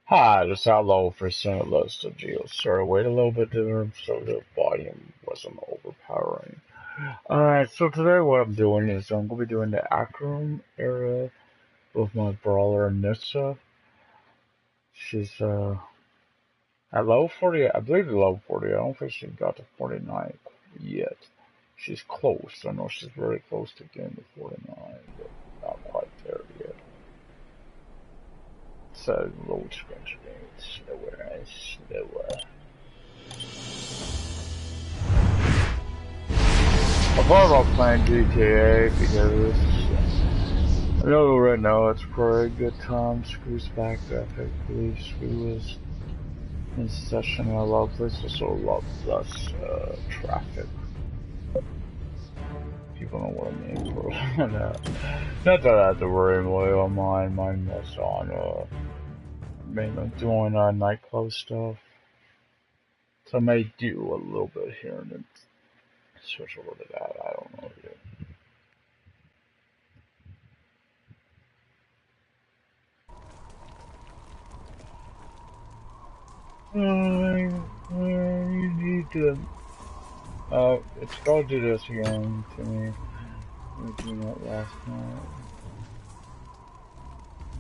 Hi, just hello for Senate List of Geo. Sorry, wait a little bit there so the volume wasn't overpowering. Alright, so today what I'm doing is I'm going to be doing the Acarum area with my brawler Nissa. She's at level 40, I believe at level 40. I don't think she got to 49 yet. She's close. I know she's very close to getting to 49, but not quite there yet. So load screen slower and slower. I thought about playing GTA because I know right now it's probably a good time. Screws back graphically, Screw is in session. I love this, also love less traffic. People know what I mean for not that I have to worry really on mine was on mainly doing nightclub stuff. So I may do a little bit here and then switch over to that. I don't know yet. You need to. It's gotta do this again to me. We did that last night.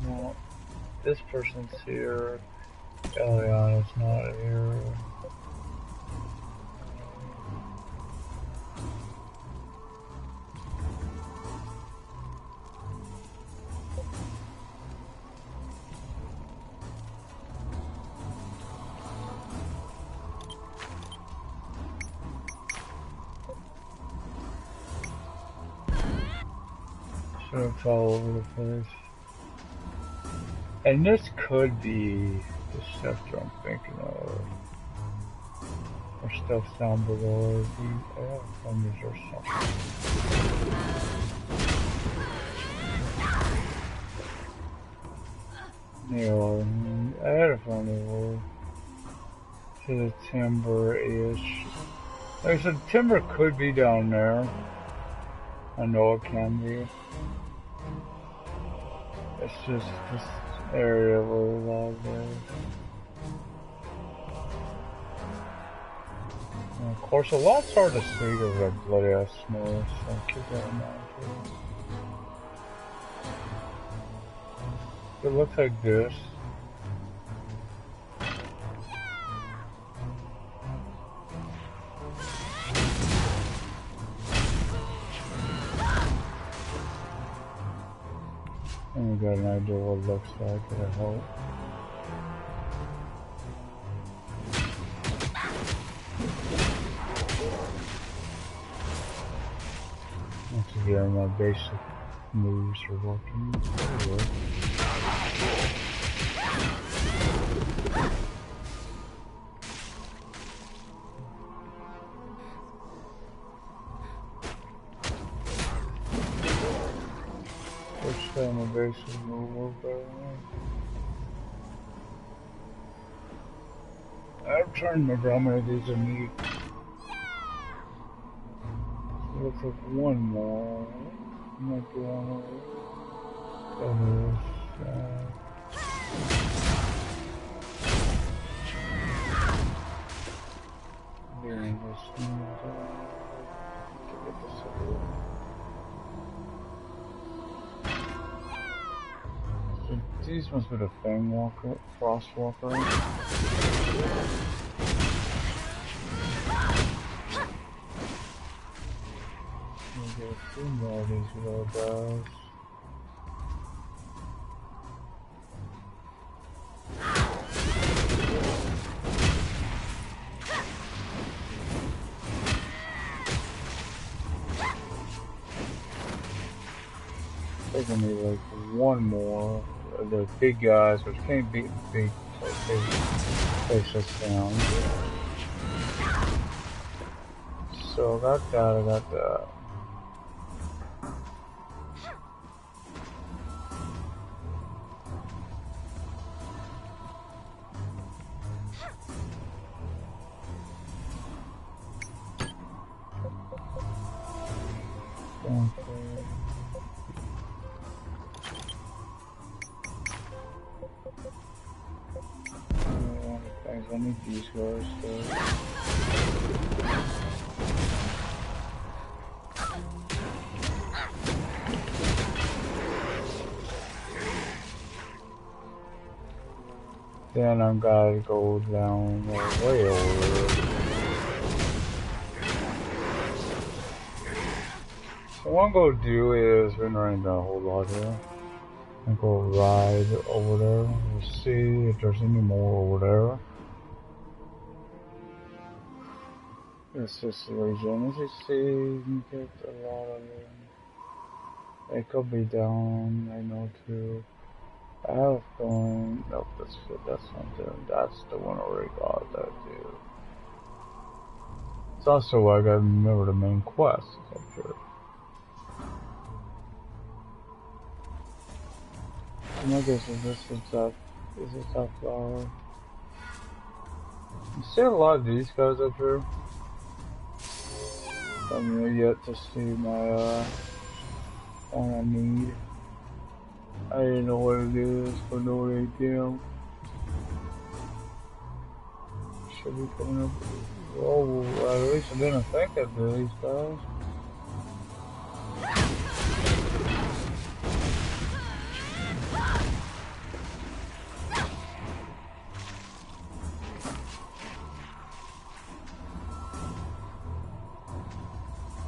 No, this person's here. Eliana's not here. So it's all over the place. And this could be the stuff that I'm thinking of. Or stuff down below. Thunders or something. Yeah, I had a funny word. To the timber-ish. Like I said, timber could be down there. I know it can be. It's just this area where the log is. And of course, a lot's hard to see because of that bloody ass snow, so keep that in mind too. It looks like this. And we got an idea what it looks like, I hope. Once again, my basic moves are working. Which time my basic move work better than I'm trying to remember how many of these I need. So looks like one more. Might be one more. So these must be the Fang Walker, Frost Walker. We'll get a few more of these little guys. I think I need like one more. The big guys, which can't beat the big, so they face us down. So I got that, I got that. I need these guys though. Then I gotta go down way over there. What I'm gonna do is, been running down a whole lot here. I'm gonna ride over there and see if there's any more over there. It's just region. As you see, you can get a lot of them. It could be down, I know too. I have a feeling, nope, that's something. That's the one I already got that too. It's also why I gotta remember the main quest up here. My guess is this is that flower. You see a lot of these guys up here. I'm yet to see my one I need. I didn't know what it is for no ATM. Should be coming up. Oh, at least I didn't think I did these guys.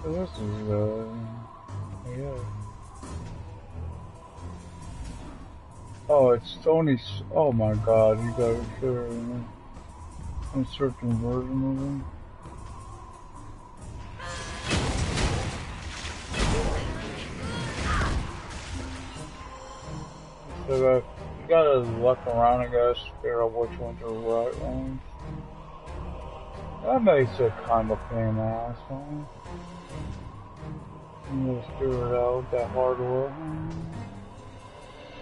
This is yeah. Oh, it's Tony. Oh my God, you gotta share a certain version of them. So you gotta look around, I guess, figure out which ones are the right ones. That makes it kind of a pain in the ass, huh? You just figure it out that hard way.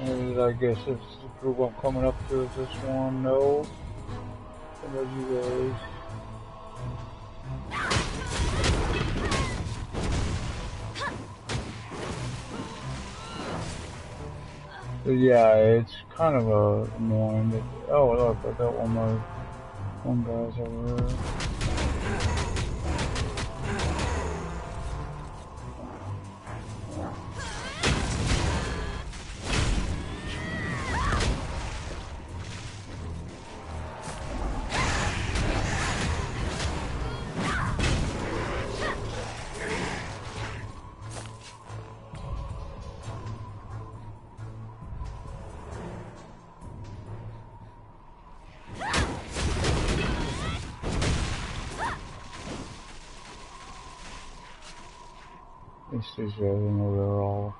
And I guess it's the group I'm coming up to is this one, no. What about you guys? But yeah, it's kind of annoying. That, oh look, I got one guy's over there. These guys, I know they're all.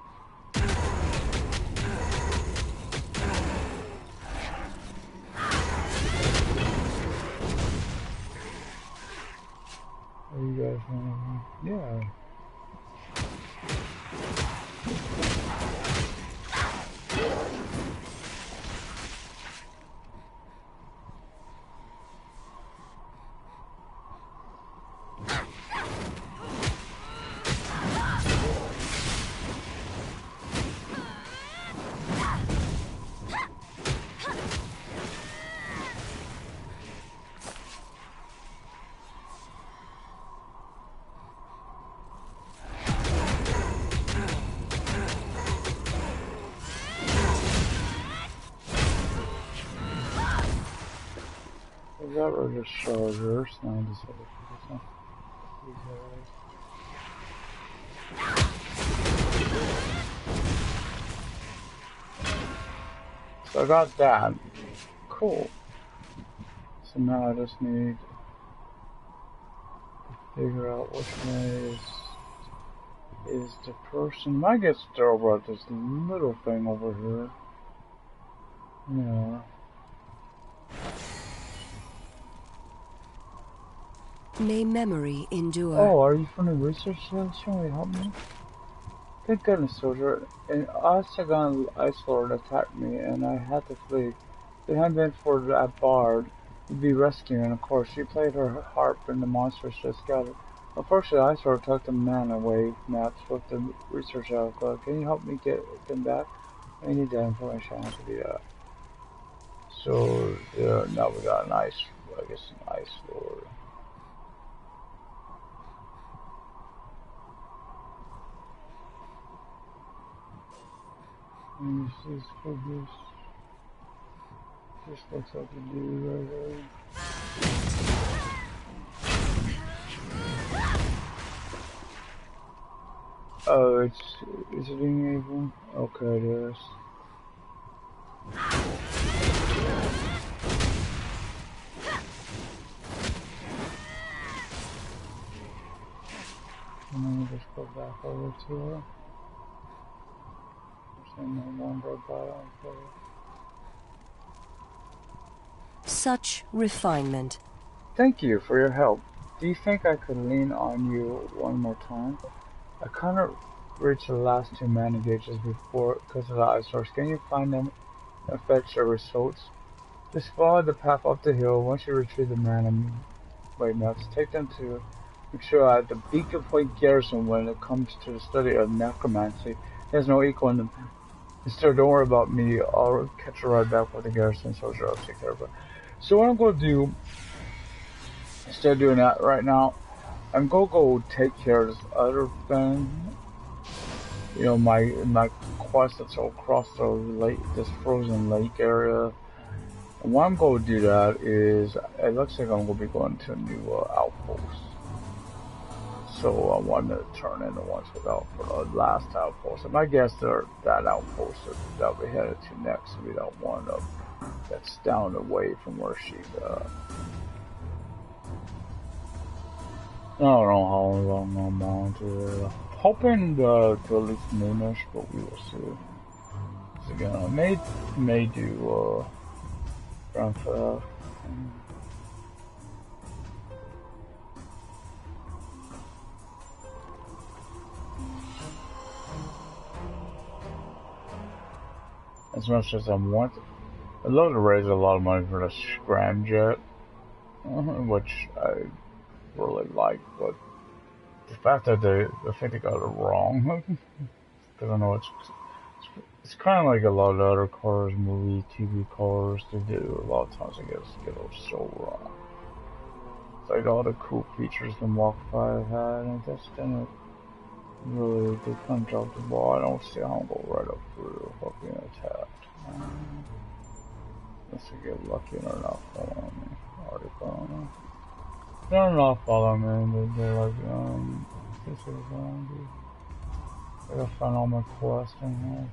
Are you guys want to? Yeah. I got rid of chargers, now I just have to focus on these guys. So I got that. Cool. So now I just need to figure out which one is the person. I guess they're about this little thing over here. Yeah. May memory endure. Oh, are you from the research station? Will you help me? Thank goodness, soldier. An Osagon Ice Lord attacked me, and I had to flee. If it hadn't been for that bard, we'd be rescuing, and of course, she played her harp, and the monsters just scattered. Unfortunately, Ice Lord took the man away maps with the research outlook. Can you help me get them back? I need that information. I have to do that. So, now we got an I guess an Ice Lord. Let me see for this. This looks like a dude right there. Oh, is it enabled? Okay, it is. And then we just go back over to her. There's no longer a bottom for her. Such refinement. Thank you for your help. Do you think I could lean on you one more time? I kind of reached the last 2 mana gauges before because of the ice source. Can you find them and fetch the results? Just follow the path up the hill. Once you retrieve the mana weight nuts, take them to make sure at the Beacon Point Garrison when it comes to the study of necromancy. There's no equal in them. Instead, don't worry about me. I'll catch a ride back with the garrison soldier. I'll take care of it. So what I'm going to do, instead of doing that right now, I'm going to go take care of this other thing. You know, my quest that's all across the lake, this frozen lake area. And why I'm going to do that is, it looks like I'm going to be going to a new outpost. So I wanted to turn in the ones without for the last outpost. And my guess that outpost that we headed to next will be that one that's down the way from where she's at. I don't know how long I'm on to hoping to at least noonish, but we will see. So again, I may do Grand Theft. As much as I want, I'd love to raise a lot of money for the scramjet, which I really like, but the fact that I think they got it wrong, because I know it's kind of like a lot of other cars, movie, TV cars, they do. A lot of times they get it so wrong. It's like all the cool features the Mach 5 had, and it just didn't really, they kind of dropped the ball. I don't see how I'm going right up through without being attacked. Unless I get lucky and they're not following me. Already following me. They're not following me, they're like, this is I gotta find all my quests in here.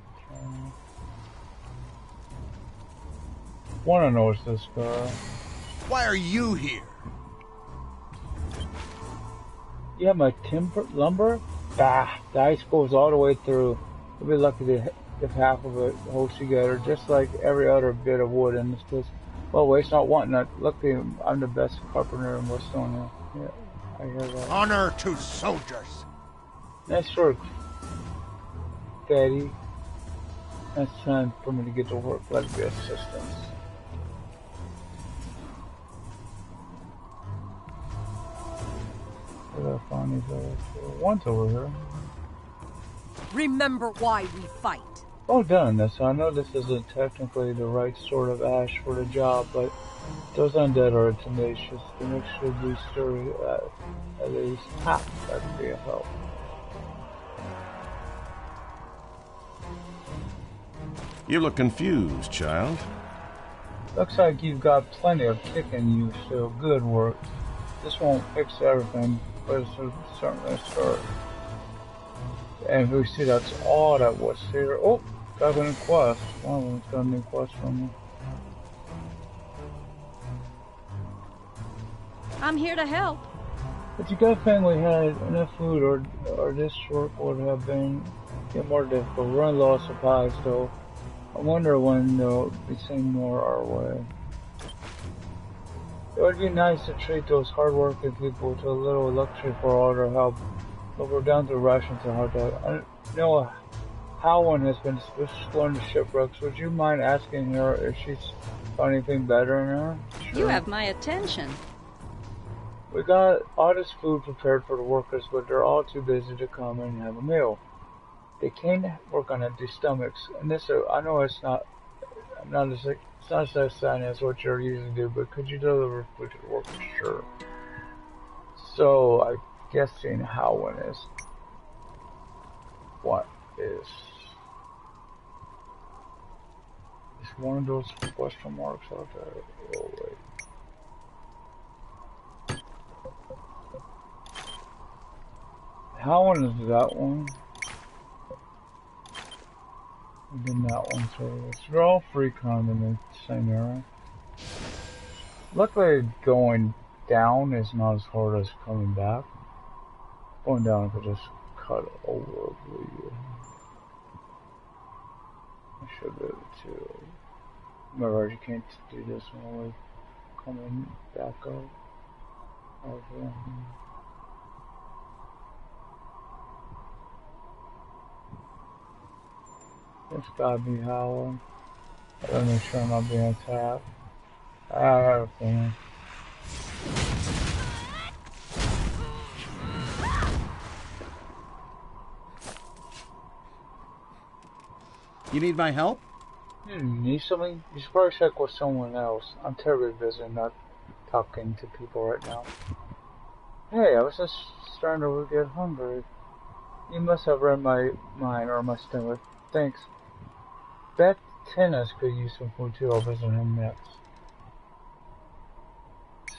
Wanna know it's this guy. Why are you here? You have my lumber? Bah, the ice goes all the way through. You'll be lucky if half of it holds together, just like every other bit of wood in this place. Well, waste not wanting it. Luckily, I'm the best carpenter in Westonia. Yeah, I hear that. Honor to soldiers. Nice work, Daddy. It's time for me to get to work. Let me be assistance. I gotta find these other two. One's over here. Remember why we fight. Well done, Nessa. I know this isn't technically the right sort of ash for the job, but those undead are tenacious. The mix should be sturdy at least. Ha! That could be a help. You look confused, child. Looks like you've got plenty of kick in you, so good work. This won't fix everything, but it's certainly a start. And we see that's all that was here. Oh, got a new quest. One of them's got a new quest from me. I'm here to help. But you got family had enough food, or this work would have been more difficult. We're on low of supplies, though. I wonder when they'll be sending more our way. It would be nice to treat those hard-working people to a little luxury for all their help, but we're down to rations and hard to. I know how one has been exploring the shipwrecks. Would you mind asking her if she's found anything better in her? Sure. You have my attention. We got all this food prepared for the workers, but they're all too busy to come and have a meal. They can't work on empty stomachs, and this, I know it's not, not as it's not as exciting as what you're usually do, but could you deliver food to the work for sure? So I'm guessing Howin is what is one of those question marks out there. Oh wait. Howin is that one. And then that one, so they're all free kind of in the same area. Luckily, going down is not as hard as coming back. Going down, I could just cut over the. I should be able to. Remember, you can't do this when we're coming back up. Okay. It's gotta be Howard. I gotta make sure I'm not being attacked. I have a feeling. You need my help? Need something? You should probably check with someone else. I'm terribly busy not talking to people right now. Hey, I was just starting to get hungry. You must have read my mind or my stomach. Thanks. Bet Tennis could use some food too. I'll visit him next.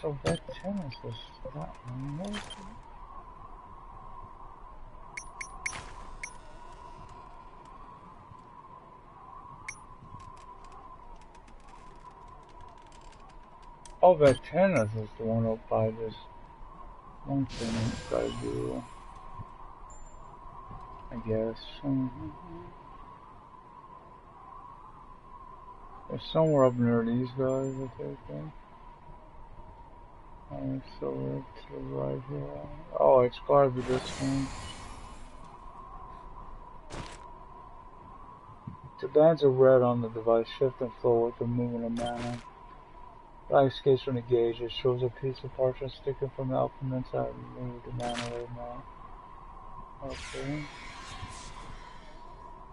So Bet Tennis is that one. Oh, Bet Tennis is the one up by this one thing I've got to do. I guess. It's somewhere up near these guys, I think. So it's to the right here. Oh, it's gotta be this one. The bands are red on the device. Shift and flow with the movement of mana. Light escapes from the gauge. It shows a piece of parchment sticking from the album inside. Remove the mana right now. Okay.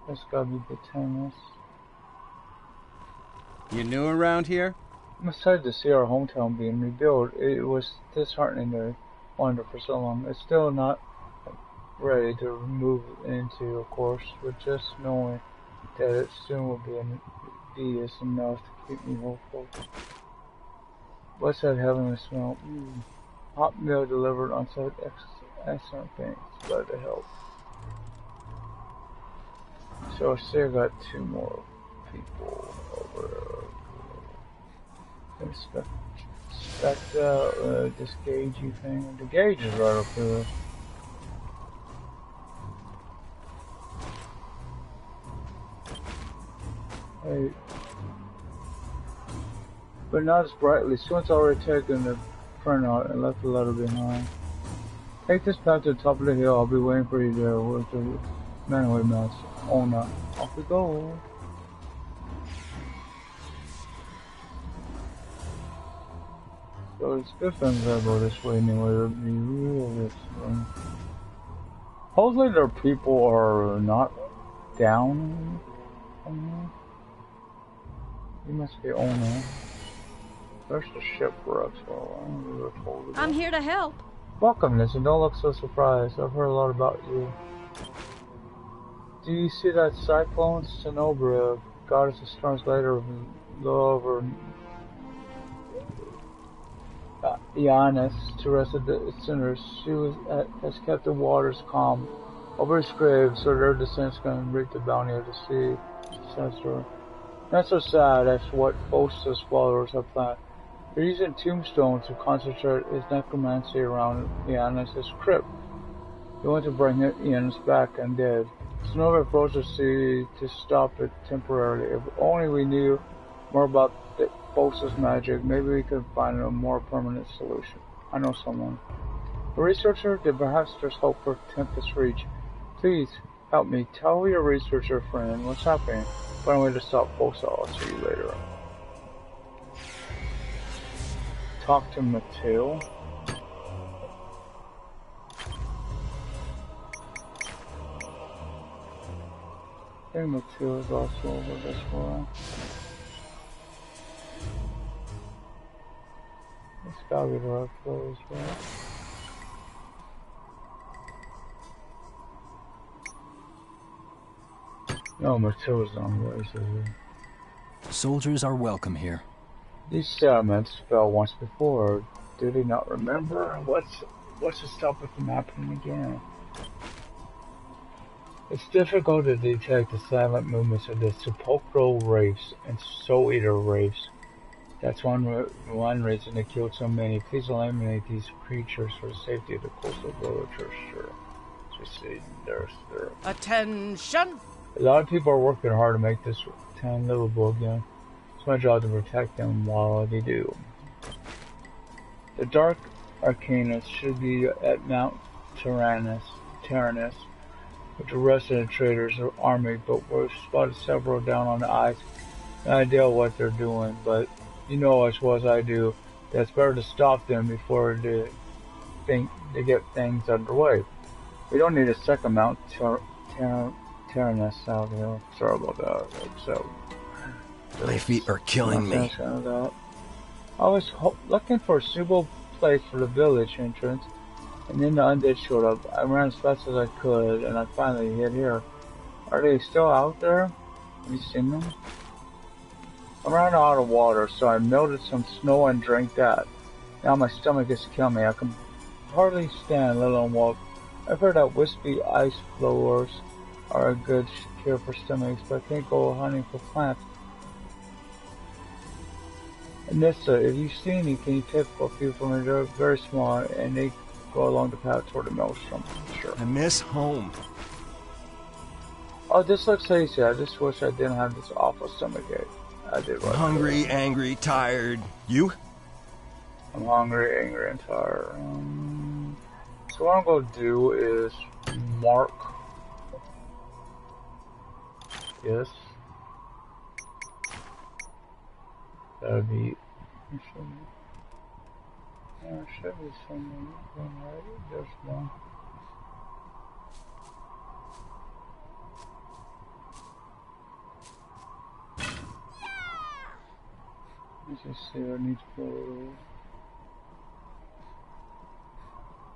That's gotta be the tennis. You new around here? I'm excited to see our hometown being rebuilt. It was disheartening to wander for so long. It's still not ready to move into, of course, but just knowing that it soon will be is enough to keep me hopeful. What's that heavenly smell? Hot meal delivered on site. Excellent things. Glad to help. So I still got 2 more people over there. Inspect this gauge thing. The gauge is right up here. Hey. But not as brightly. Someone's already taken the printout and left the letter behind. Take this path to the top of the hill. I'll be waiting for you there with the manway mask. Oh no. Off we go. So it's good things I go this way anyway. It would be real risky. Hopefully their people are not down. You must be owner. There's the shipwreck, so we were told about. I'm here to help. Welcome, listen. Don't look so surprised. I've heard a lot about you. Do you see that cyclone? Cenobria, goddess of storms, later of love, or Giannis to rest the sinners. She has kept the waters calm over his grave, so their descendants can reap the bounty of the sea. That's her. Not so sad. That's what Bosa's followers have planned. They're using tombstones to concentrate his necromancy around Giannis' crypt. They want to bring Giannis back and dead. Snow approached the sea to stop it temporarily. If only we knew more about the Bosa's magic, maybe we could find a more permanent solution. I know someone. A researcher? Then perhaps there's hope for Tempest Reach. Please, help me. Tell your researcher friend what's happening. Find a way to stop Bosa. I'll see you later. Talk to Mateo. I think Mateo is also over this one. gotta be the right place, right? No, Matilda's on the way, so Soldiers are welcome here. these settlements fell once before. Do they not remember? What's to stop it from happening again? It's difficult to detect the silent movements of the sepulchral race and soul eater race. That's one reason they killed so many. Please eliminate these creatures for the safety of the coastal villagers. Sure. As we see, there's there. Attention! A lot of people are working hard to make this town livable again. It's my job to protect them while they do. The Dark Arcanus should be at Mount Tyrannus, with the rest of the traders' army, but we've spotted several down on the ice. No idea what they're doing, but you know as well as I do, that's better to stop them before they get things underway. We don't need a second Mount Tyrannus out here. Sorry about that. So, My feet are killing me. I was looking for a suitable place for the village entrance, and then the undead showed up. I ran as fast as I could, and I finally hit here. Are they still out there? Have you seen them? I ran out of water, so I melted some snow and drank that. Now my stomach is killing me. I can hardly stand, let alone walk. I've heard that wispy ice floors are a good cure for stomachs, but I can't go hunting for plants. Nissa, if you see any, can you take a few from me? They're very small, and they go along the path toward the maelstrom. Sure. I miss home. Oh, this looks easy. I just wish I didn't have this awful stomachache. I did right. Hungry, angry, tired. You? I'm hungry, angry, and tired. So what I'm going to do is mark this. That would be... There should be someone right. There's one. Let's just see what I need to go.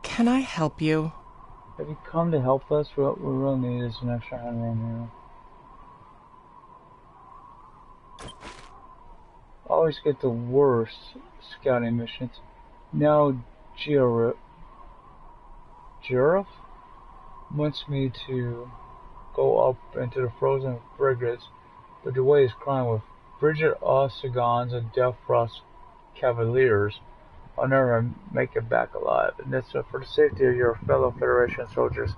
Can I help you? Have you come to help us? What we really need is an extra hand around here. I always get the worst scouting missions. Now Giraffe wants me to go up into the frozen frigates, but the way is crying with Bridget Osagons and Death Frost Cavaliers. I'll never make it back alive, and that's for the safety of your fellow Federation soldiers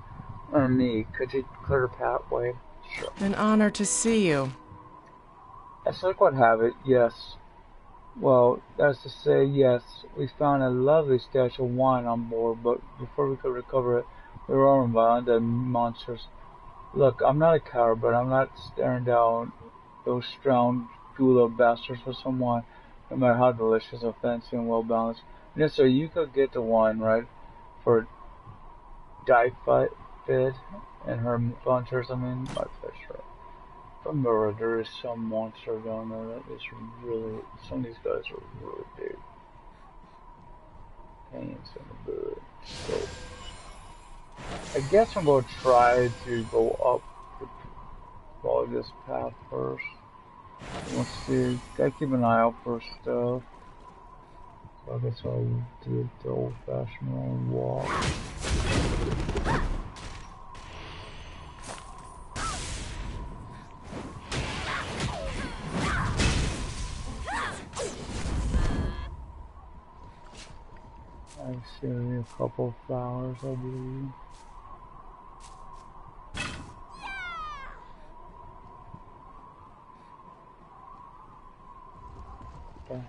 and me. Could you clear the pathway? Sure. An honor to see you. As luck would have it, yes. Well, that's to say, yes, we found a lovely stash of wine on board, but before we could recover it, we were overrun by undead monsters. Look, I'm not a coward, but I'm not staring down those strong gula bastards for some wine, no matter how delicious or fancy and well balanced. Yes, sir, you could get the wine, right, for Fid and her volunteers, I mean, my pleasure. Remember, there is some monster down there that is really, some of these guys are really big. Pains in the butt. So, I guess I'm going to try to go up, follow this path first. Let's see, gotta keep an eye out for stuff. So I guess I'll do the old fashioned long walk. I see a couple of flowers, I believe. Okay.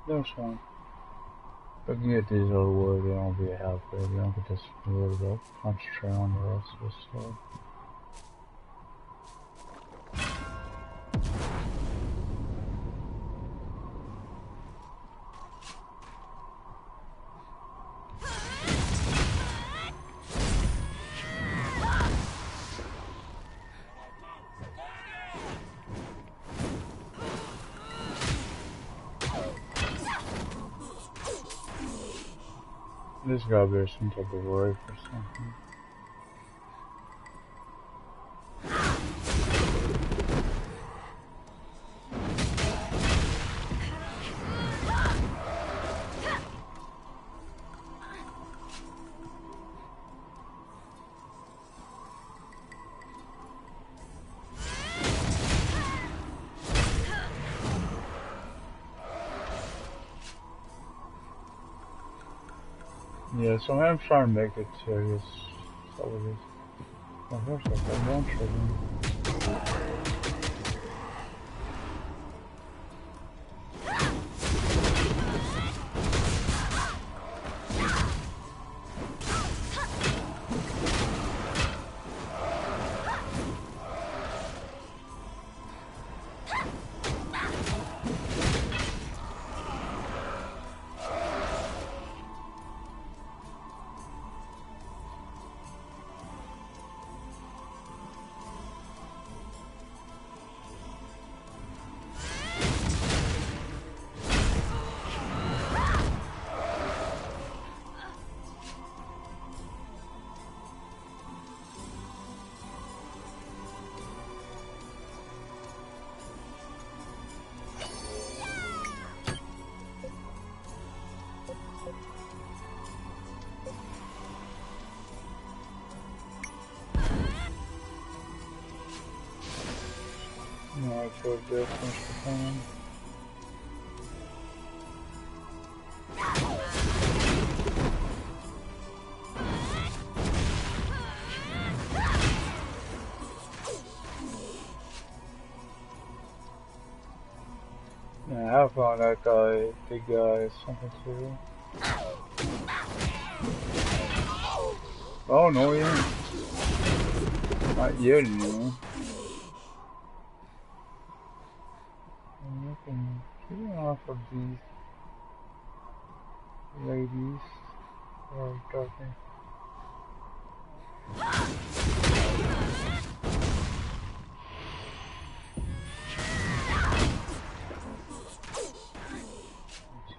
There's one. If I can get these other wood, they won't be a half big. I don't get this wood about concentrate on the rest of this stuff. This gotta be some type of race or something. Yeah, so I'm trying to make it serious. So it is. Oh, there's like a launcher then. No, I told you finish the plan. Yeah, I found that guy, big guy, something too. Oh no, he ain't. Not yet, anyway. I'm looking off of these ladies. Oh, talking.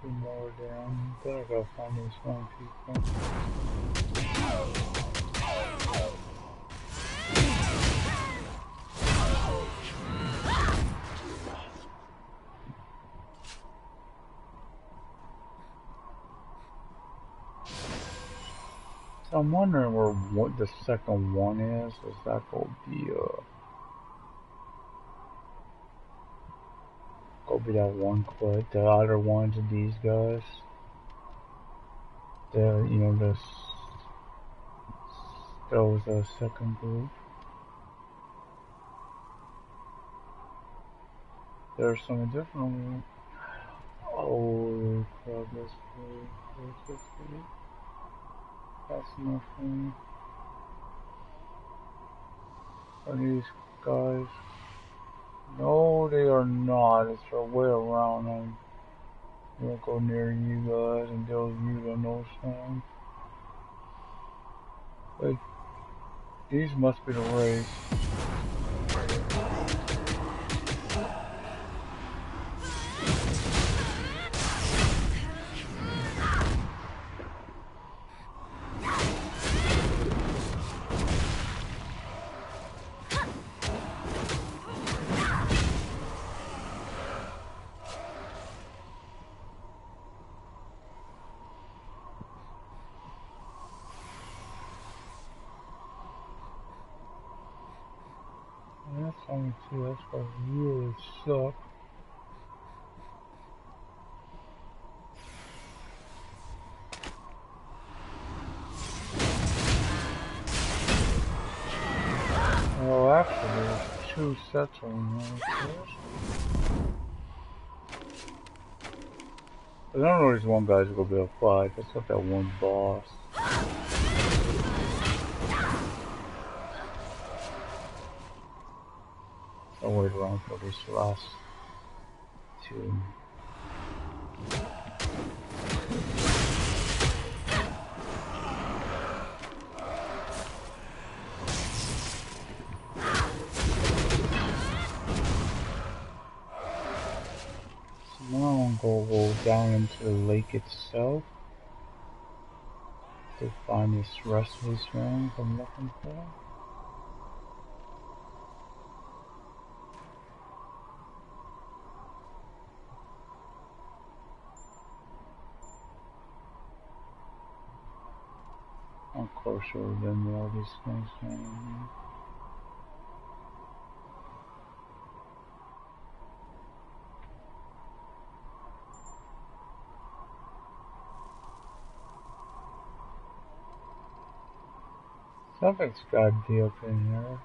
Two more down. Then I gotta find these one people. I'm wondering where what the second one is. Is that gonna be that one clip? The other ones of these guys. That was the second group. There's some different ones. Oh, progress. That's nothing. Are these guys? No, they are not. It's their way around. I'm gonna go near you guys and those you don't know something. Wait, these must be the race. That's only two. That's what really suck. Oh, actually, there's two sets on there. I don't know if this one guy's gonna be a fight. That's not that one boss. I'll wait around for this last two. So now I'm gonna go down into the lake itself. to find this rest of these rings I'm looking for. Of course, there would have been more of these things down here. Something's gotta be up in here.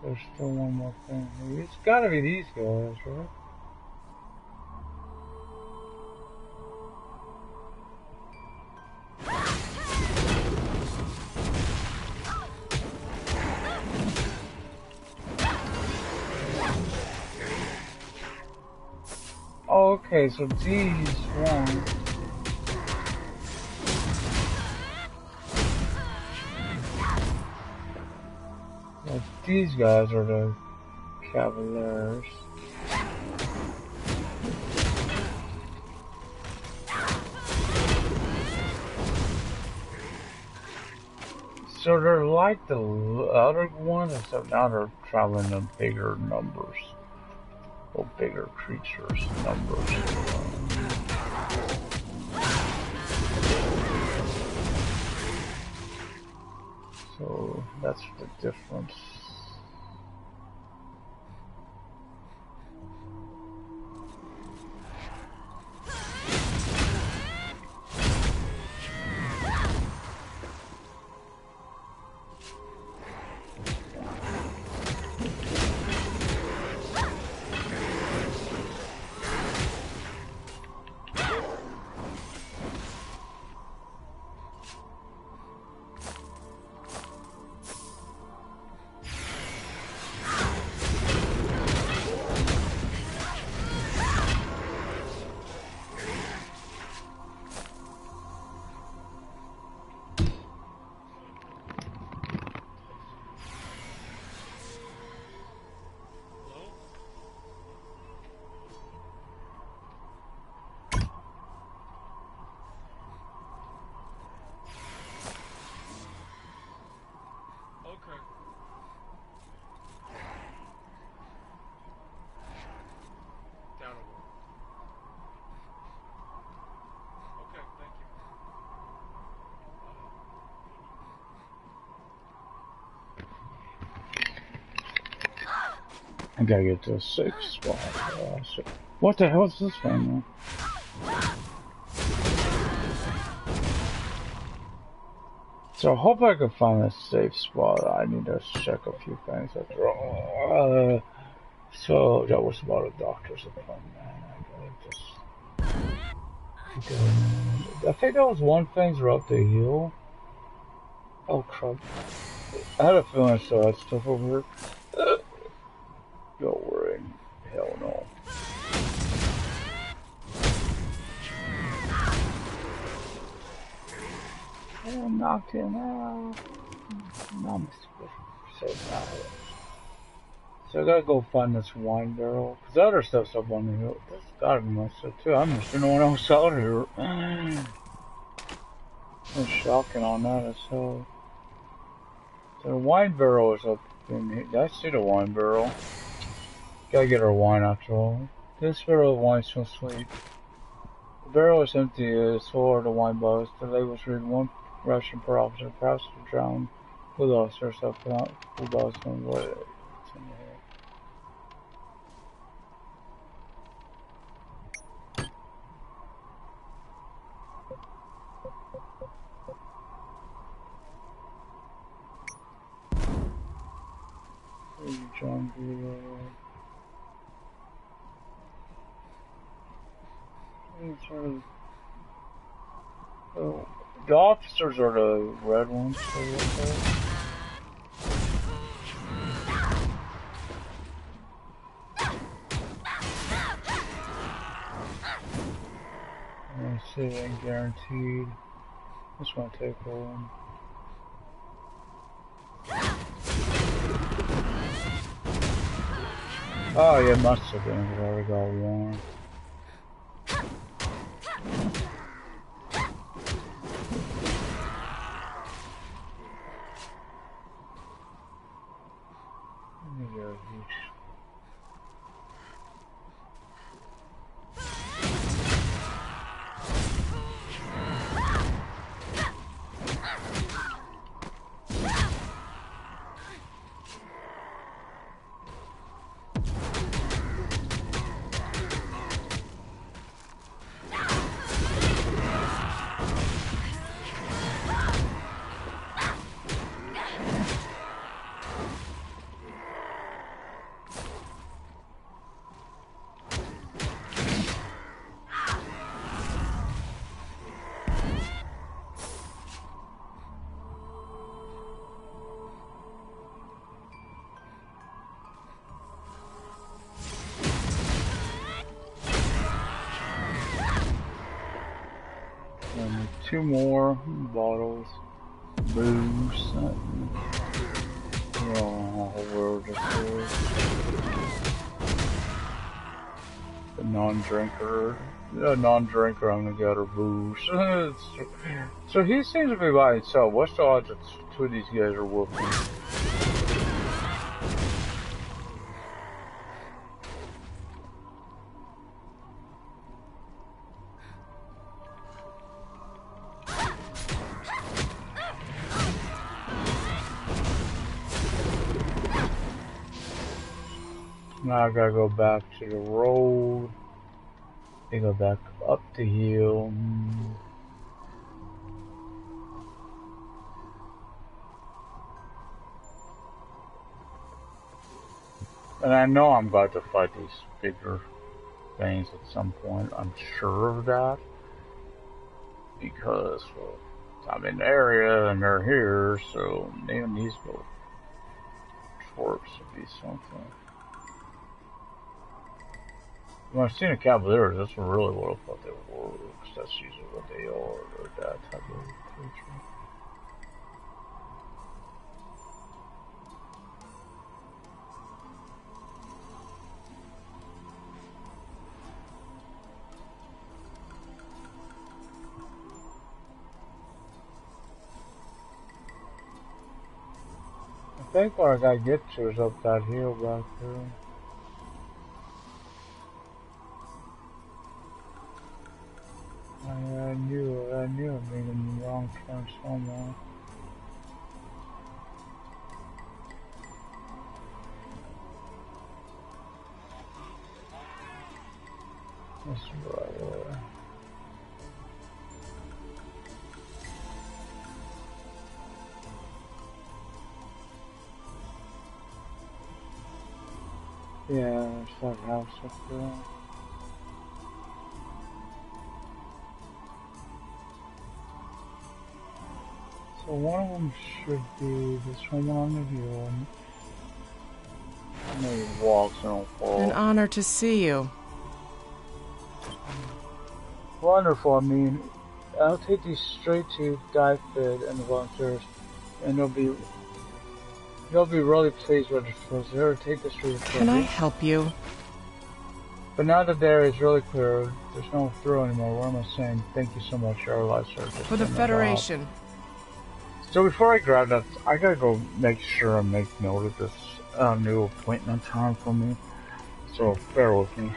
There's still one more thing here. It's gotta be these guys, right? Oh, okay, so these one. Well, these guys are the Cavaliers. So they're like the other ones, except now they're traveling in bigger numbers. Or bigger creatures numbers. So that's the difference. I gotta get to a safe spot. What the hell is this thing, man? So I hope I can find a safe spot. I need to check a few things after all. So that was about a doctor's appointment. I gotta just... I think that was one thing's up the hill. Oh crap. I had a feeling I saw that stuff over here. Don't worry. Hell no. I knocked him out. No, so bad. So I gotta go find this wine barrel. Cause the other stuff's up on the hill. That's gotta be my stuff too. I'm just no one else out here. It's shocking on that as hell. So the wine barrel is up in here. I see the wine barrel. Gotta get our wine after all. This barrel of wine smells sweet. The barrel is empty, so are the wine bottles. The labels read 1 ration per officer, perhaps to drown. Who lost herself out? Who lost them? What? It's in here. John Bureau. Oh, the officers are the red ones. Let's see, ain't guaranteed. This one take one. Oh, yeah, must have been. I already got one. And 2 more bottles. Booze. Oh, where this is. The non-drinker. The non-drinker, I'm gonna get her booze. So he seems to be by himself. What's the odds that 2 of these guys are whooping? Now I gotta go back to the road. They go back up the hill. And I know I'm about to fight these bigger things at some point. I'm sure of that. Because, well, I'm in the area and they're here, so even these little twerps would be something. When I've seen the Cavaliers, that's really what I thought they were, because that's usually what they are, or that type of creature. I think what I gotta get to is up that hill back there. I knew I made a wrong turn somewhere. That's right there. Yeah, there's that house up there. So one of them should be this woman on the hill. Maybe walks and don't fall. An honor to see you. Wonderful. I mean, I'll take these straight to Guy Fid and the volunteers, and they'll be really pleased with it. They'll take this to the Can I help you? But now that the area is really clear, there's no thrill anymore. What am I saying? Thank you so much, our lives are just For the in Federation. So before I grab that, I gotta go make sure I make note of this new appointment time for me. So bear with me.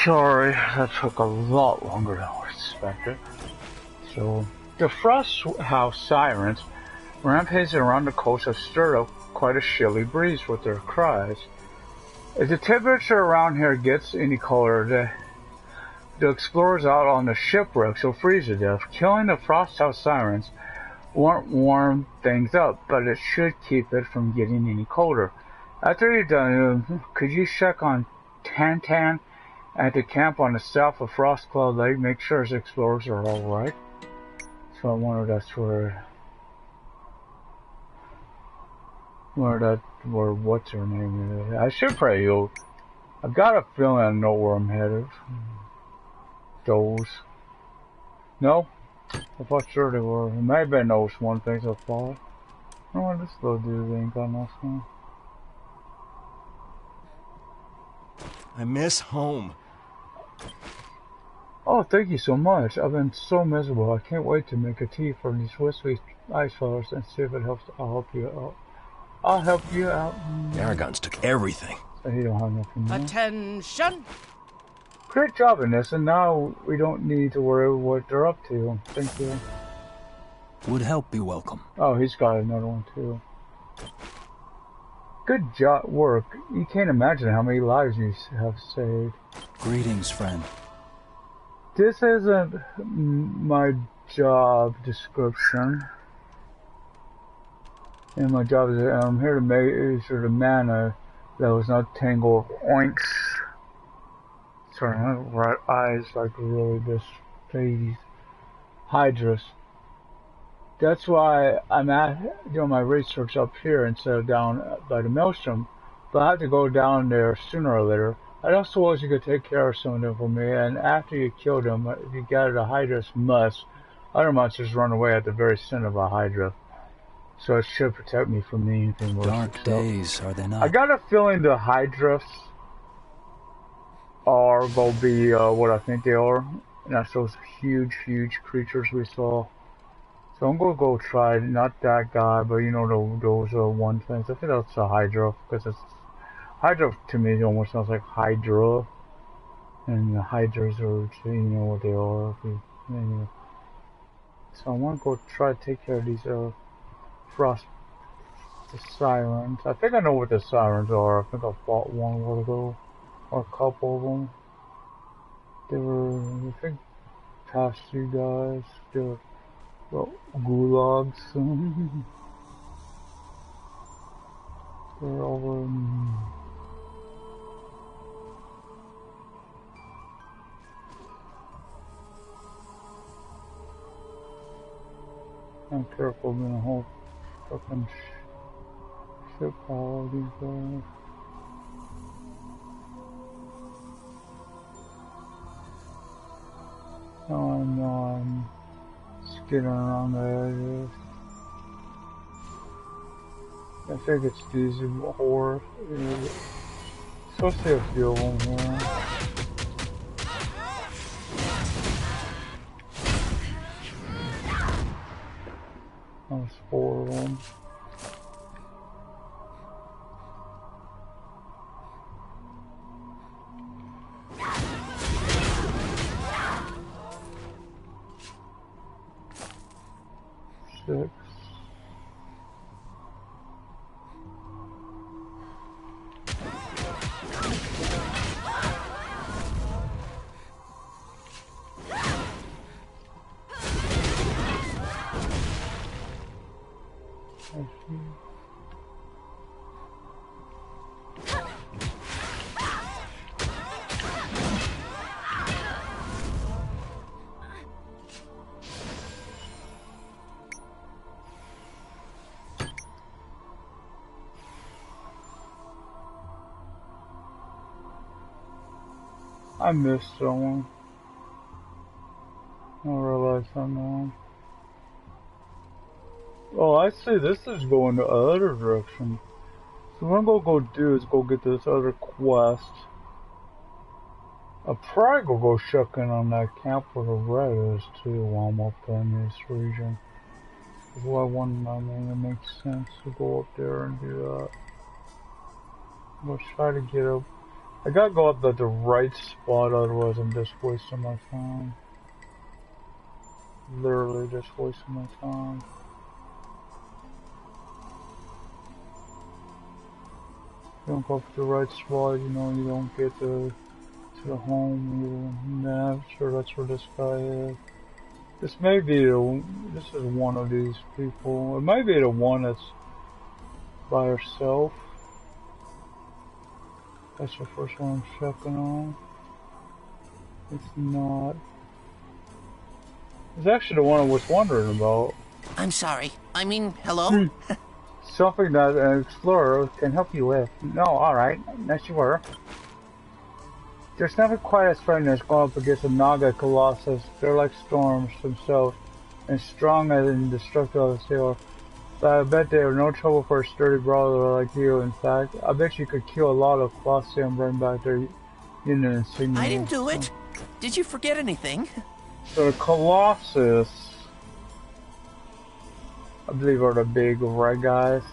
Sorry, that took a lot longer than I expected. So, the Frost House Sirens rampaging around the coast have stirred up quite a chilly breeze with their cries. If the temperature around here gets any colder, the explorers out on the shipwrecks will freeze to death. Killing the Frost House Sirens won't warm things up, but it should keep it from getting any colder. After you're done, could you check on Tantan at the camp on the south of Frost Cloud Lake? Make sure his explorers are alright. So I wonder if that's where what's her name is. I should pray you. I've got a feeling I know where I'm headed. Those. No? I thought sure they were. It may have been those one things I thought. Oh, this little dude ain't got nothing. I miss home. Oh, thank you so much. I've been so miserable. I can't wait to make a tea for these whiskey ice flowers and see if it helps. I'll help you out. I'll help you out. The Aragons took everything. He don't have nothing more. Attention! Great job in this, and now we don't need to worry what they're up to. Thank you. Would help be welcome. Oh, he's got another one too. Good job, work. You can't imagine how many lives you have saved. Greetings, friend. This isn't my job description. And my job is I'm here to make sure the mana that was not tangled of oinks. Sorry, my right eyes like really just fades. Hydras. That's why I'm doing my research up here instead of down by the Maelstrom. But I have to go down there sooner or later. I just suppose you could take care of some of them for me, and after you kill them, if you gather a Hydra's musk, other monsters run away at the very center of a Hydra. So it should protect me from anything worse. Dark days, are they not? I got a feeling the Hydras are gonna be what I think they are. And that's those huge, huge creatures we saw. So I'm gonna go try, not that guy, but you know those one things. I think that's a Hydra, because it's Hydra to me almost sounds like Hydra, and the Hydras are, you know what they are. Anyway. So I want to go try to take care of these Frost the Sirens. I think I know what the Sirens are. I think I fought one a while ago, or a couple of them. They were, I think, past you guys. They were, well, gulags. They're over. I'm careful being a whole fucking shit pile of these guys. Oh, I know I'm skidding around the edges. I think it's these horror. Supposed to be a few of them here. There's 4 of them. Six. I missed someone. I realized I'm wrong. Oh, I see. This is going the other direction. So what I'm gonna go do is go get this other quest. I'll probably go check in on that camp where the red is too while I'm up in this region. That's why I mean, it makes sense to go up there and do that. I'm gonna try to get up. I gotta go up at the right spot, otherwise I'm just wasting my time. Literally just wasting my time. You don't go up to the right spot, you know, you don't get to the home. Nah, I'm sure that's where this guy is. This may be this is one of these people. It might be the one that's by herself. That's the first one I'm checking on. It's not. It's actually the one I was wondering about. I'm sorry. I mean, hello? Something that an explorer can help you with. No, alright. Nice you were. There's nothing quite as frightening as going up against a Naga Colossus. They're like storms themselves, and strong and indestructible as they are. But I bet they are no trouble for a sturdy brawler like you. In fact, I bet you could kill a lot of Colossi and bring back their unit insignia. I didn't do it. Did you forget anything? So the Colossus, I believe, are the big red guys.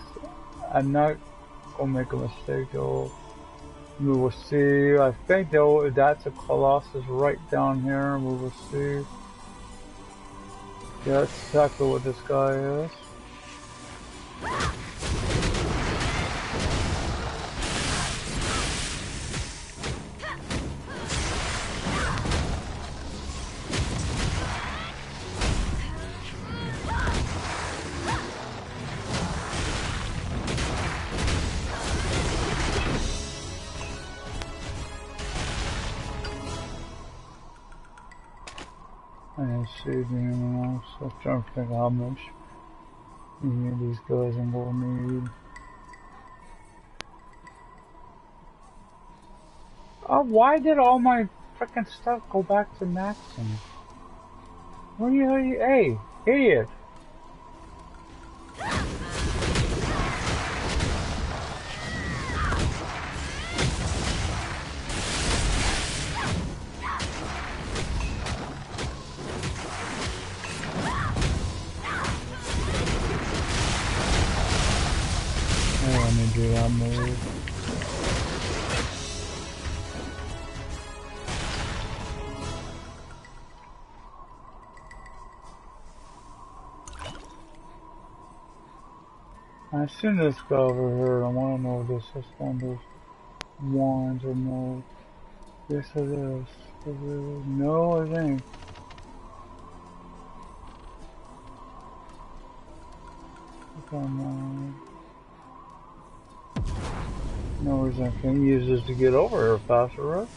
I'm not gonna make a mistake though. We will see. I think though that's a Colossus right down here. We will see. Yeah, that's exactly what this guy is. I didn't see anything else. I'm trying to think how much any of these guys I'm gonna need. Oh, why did all my frickin' stuff go back to maxing? What are you, hey, idiot! Let me do that move. I've seen this guy over here. I want to know if this is one of those wands or no. Yes, it is. No, it ain't. Come on. No reason I can't use this to get over here faster, right?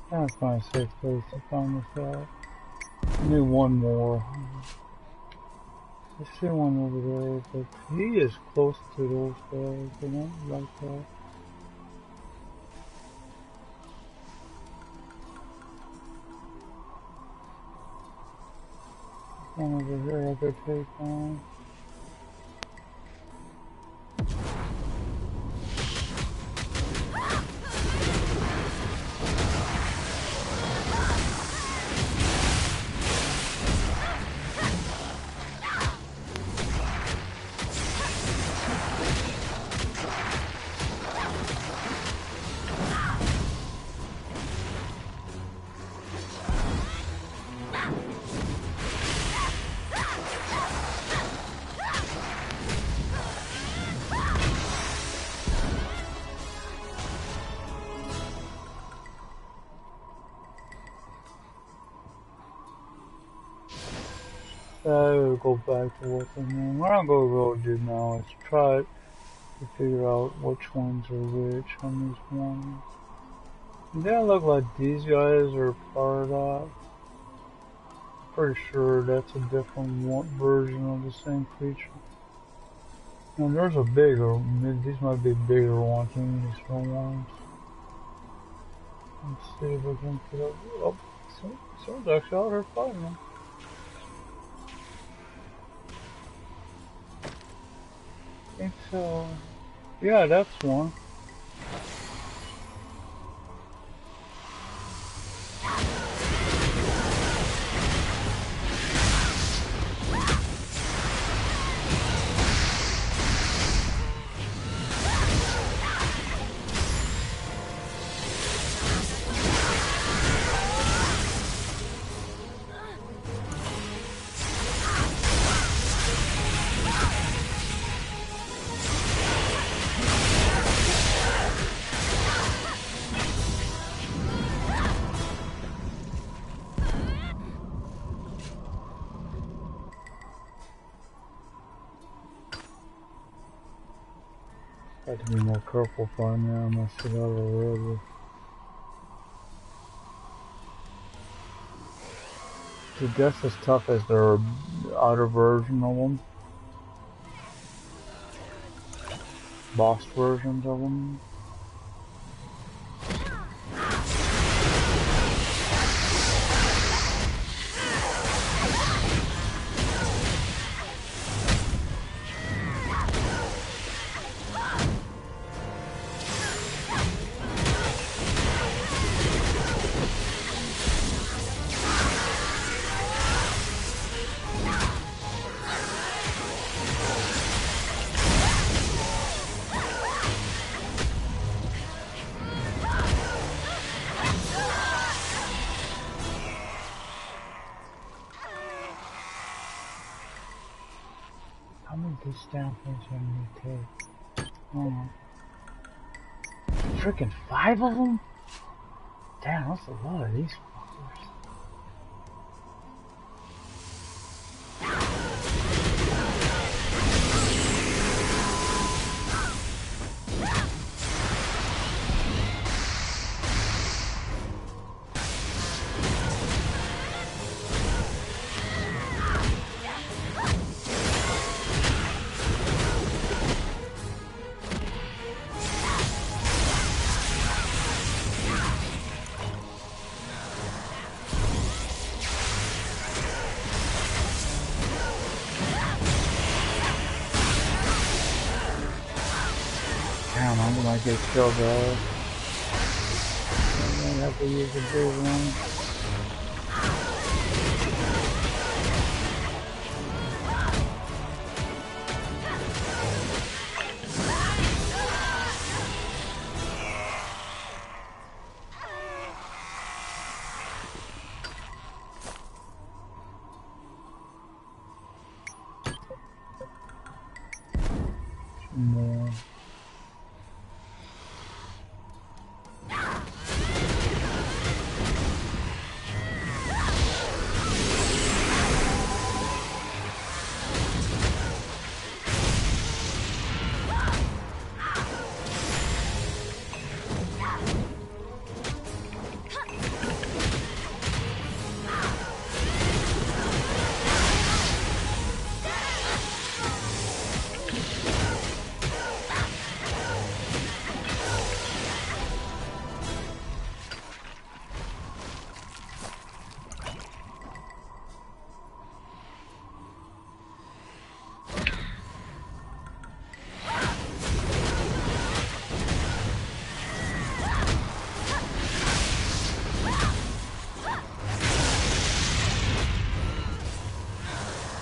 That's my safe place to find this out. I need one more. I see one over there, but he is close to those guys. I don't like that. One over here I could take on. gotta go back to what's in there. What I'm gonna go do now is try to figure out which ones are which on these ones. It doesn't look like these guys are part of that. Pretty sure that's a different version of the same creature. And there's a bigger, these might be bigger ones than these small ones. Let's see if I can put up. Oh, someone's actually out here fighting them. I think so. Yeah, that's one. Got to be more careful finding them. I messed it up already. So just as tough as their outer version of them. Boss versions of them. Stamps and take. Oh. Freaking 5 of them? Damn, that's a lot of these fuckers. Damn, I'm gonna get killed, guys. I'm gonna have to use the big one. More.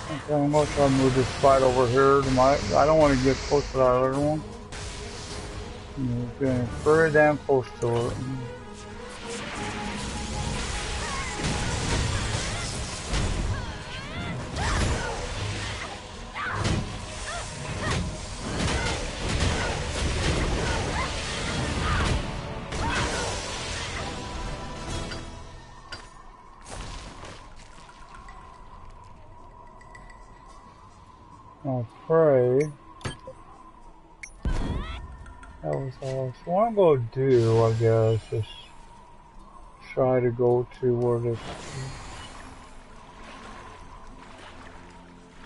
Okay, I'm gonna try to move this fight over here to my. I don't want to get close to that other one. I'm getting very damn close to it. pray. That was all. So what I'm gonna do, I guess, is try to go to where this.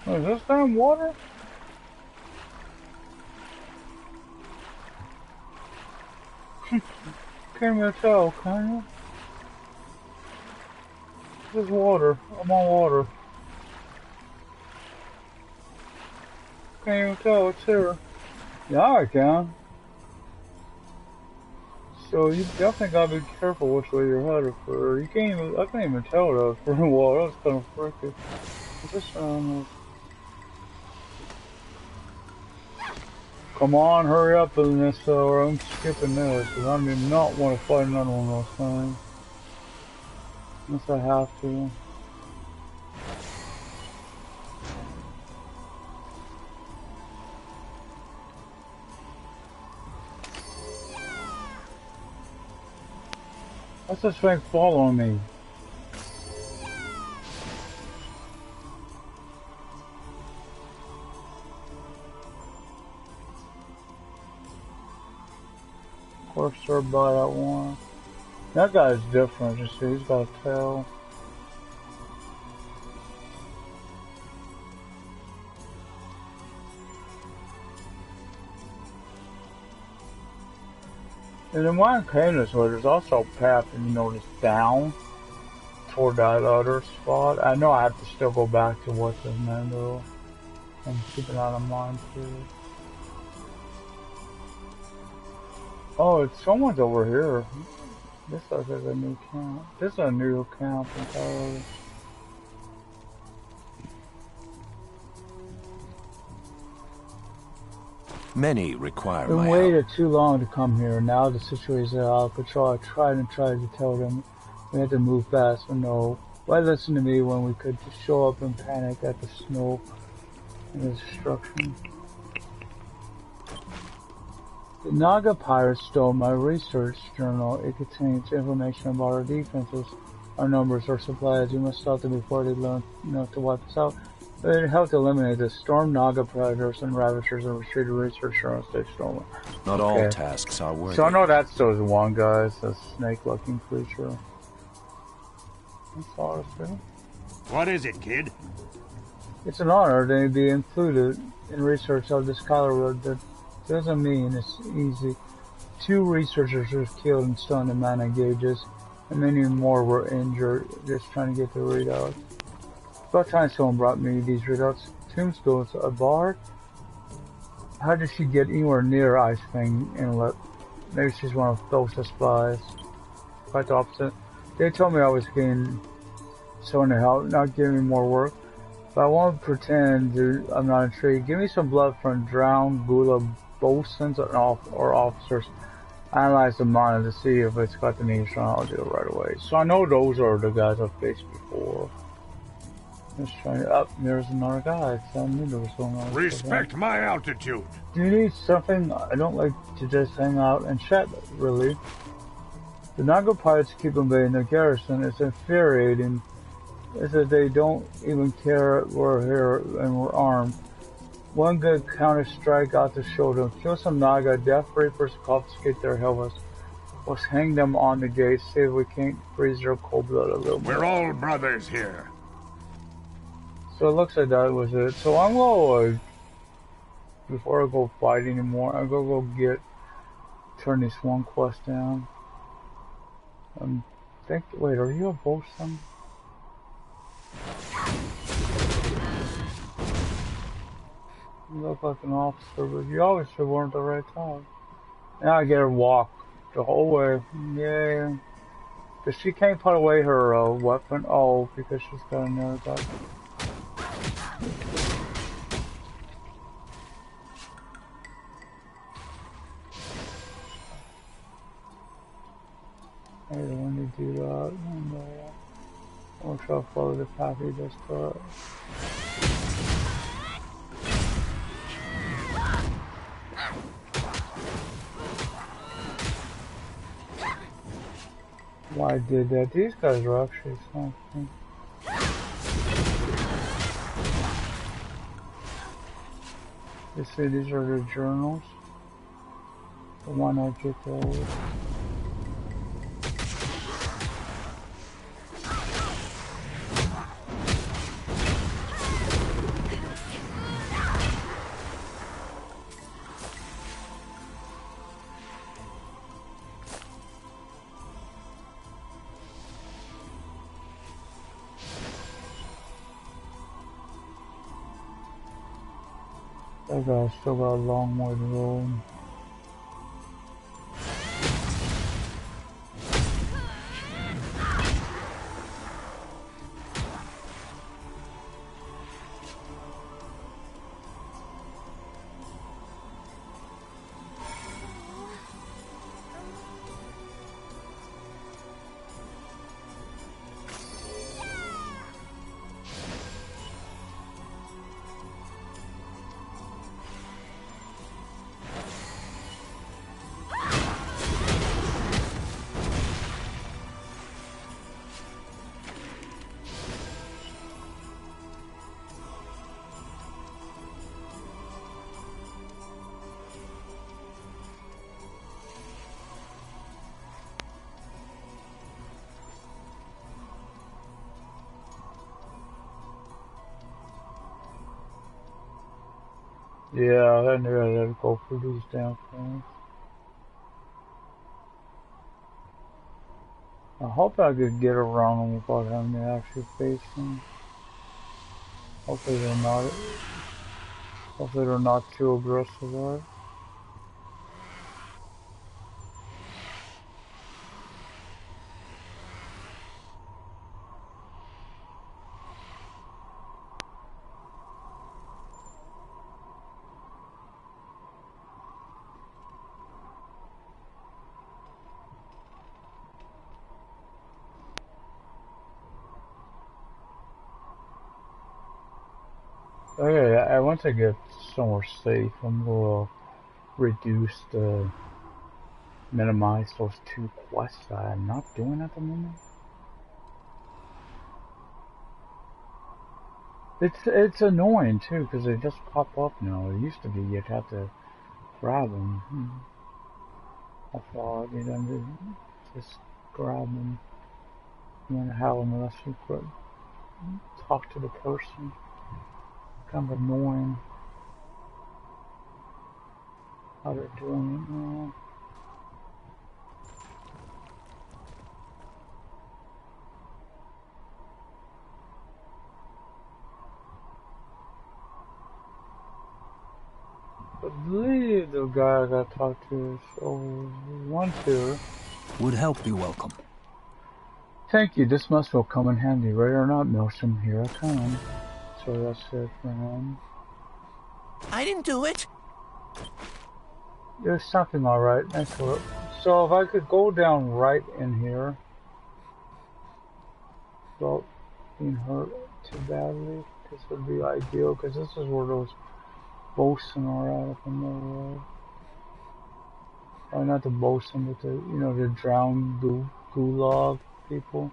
Oh, is this damn water? Can't even tell, can you? This is water. I'm on water. Can't even tell it's here. Yeah, I can. So you definitely gotta be careful which way you're headed for. You can't even. I can't even tell that for a while. That's kind of freaky. Is this Come on, hurry up in this, or I'm skipping this, because I do not want to fight another one of those things. Unless I have to. What's this thing following me? Of course, they're by that one. That guy's different, you see, he's got a tail. And then when I came this way, there's also a path, and you notice down toward that other spot. I know I have to still go back to what's his name though. I'm keeping that in mind too. Oh, it's someone's over here. This looks like a new camp. This is a new camp entirely. Many require Been my waited help. too long to come here. Now the situation is out of control. I tried to tell them we had to move fast, but no. Why listen to me when we could just show up and panic at the snow and the destruction? The Naga pirates stole my research journal. It contains information about our defenses, our numbers, our supplies. We must stop them before they learn enough to wipe us out. But it helped eliminate the storm Naga predators and ravagers and retrieve the research journals they've stolen. Not all tasks are worthy. So I know that's those one guys, a snake-looking creature. That's all it's doing. What is it, kid? It's an honor to be included in research of this Colorado. That doesn't mean it's easy. 2 researchers were killed and stunned in mana gauges, and many more were injured just trying to get the readouts. About time someone brought me these readouts. Tombstone's a bard? How did she get anywhere near Ice Fang Inlet? Maybe she's one of those spies. Quite the opposite. They told me I was getting someone to help, not giving me more work. But I won't pretend I'm not intrigued. Give me some blood from drowned Gula bosuns or officers. Analyze the mana to see if it's got the needs on. I'll do it right away. So I know those are the guys I've faced before. Just trying to there's another guy. I knew there was going on. Respect my altitude. Do you need something? I don't like to just hang out and chat, really. The Naga pirates keep invading the garrison. It's infuriating. Is that they don't even care we're here and we're armed. One good counter strike out the shoulder. Kill some Naga, Death Reapers, confiscate their helmets. Let's hang them on the gate, see if we can't freeze their cold blood a little bit. We're all brothers here. So it looks like that was it. So I'm gonna, before I go fight anymore, I'm gonna go turn this one quest down. Wait, are you a bosun? You look like an officer, but you obviously weren't the right time. Now I get her walk the whole way. Yeah. But she can't put away her weapon. Oh, because she's got another guy. I don't want to do that. I'll try to follow the path he just took. Why I did that? These guys are actually something. You see, these are the journals. So why not get those? That guy's still got a long way to go. Yeah, I knew I had to go through these damn things. I hope I could get around them without having to actually face them. Hopefully they're not too aggressive, right? Okay, once I get somewhere safe, I'm gonna minimize those 2 quests that I'm not doing at the moment. It's annoying too, because they just pop up now. It used to be you'd have to grab them. I thought you'd have to just grab them and then have them unless you could talk to the person. Kind of annoying how they're doing it now. I believe the guy I got to talk to is over one here. Would help be welcome. Thank you, this must will come in handy, right or not, Milsom? Here I come. So that's it for him. I didn't do it. There's something alright, that's what. So if I could go down right in here without being hurt too badly, this would be ideal, because this is where those bosun are at up in the road. Or not the bosun, but the, you know, the drowned gulag people.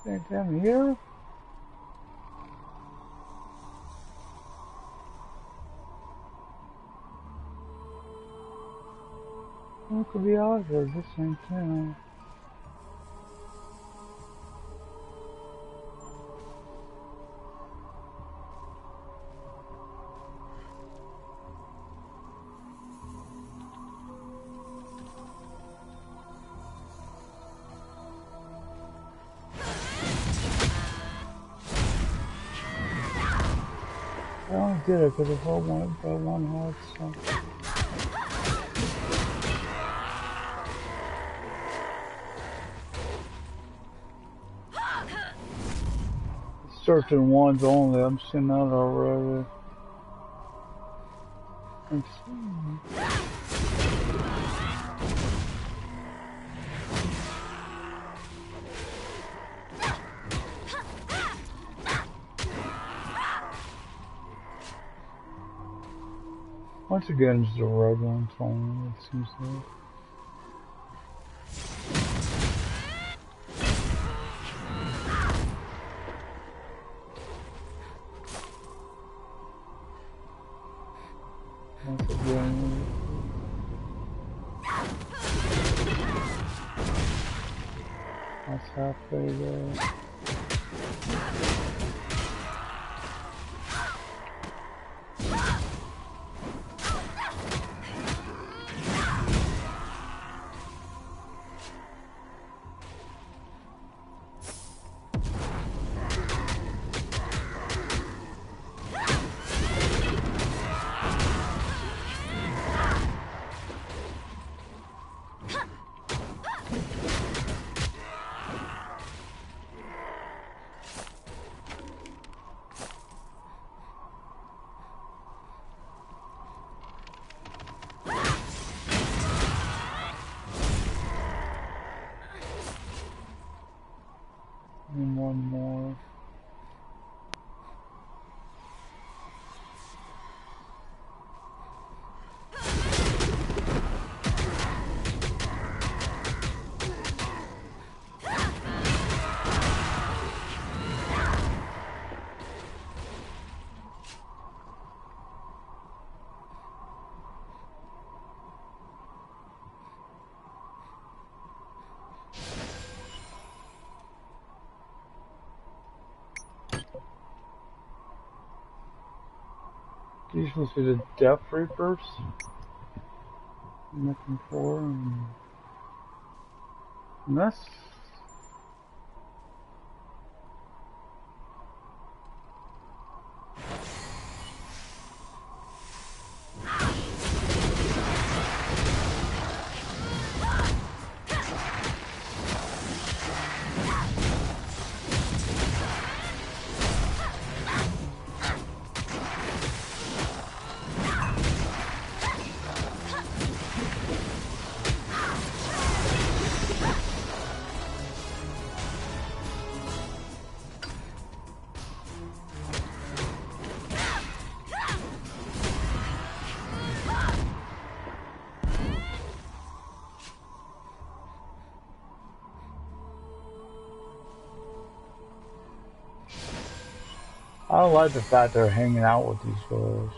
Think I'm here? What could be out here at the same time? I don't get it because if I want that one had some. Certain ones only, I'm seeing that already. Once again, it's the red one only, it seems like. Once again. That's halfway there. And one more. These must be the Death Reapers I'm looking for, and that's I don't like the fact they're hanging out with these guys.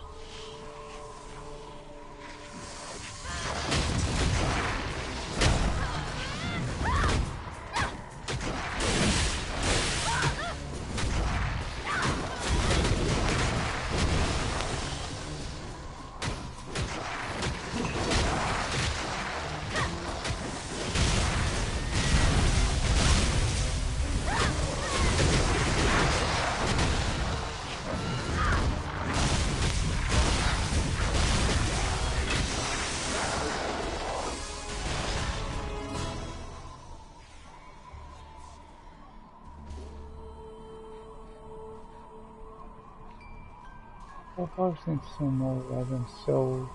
I probably think some more weapons, so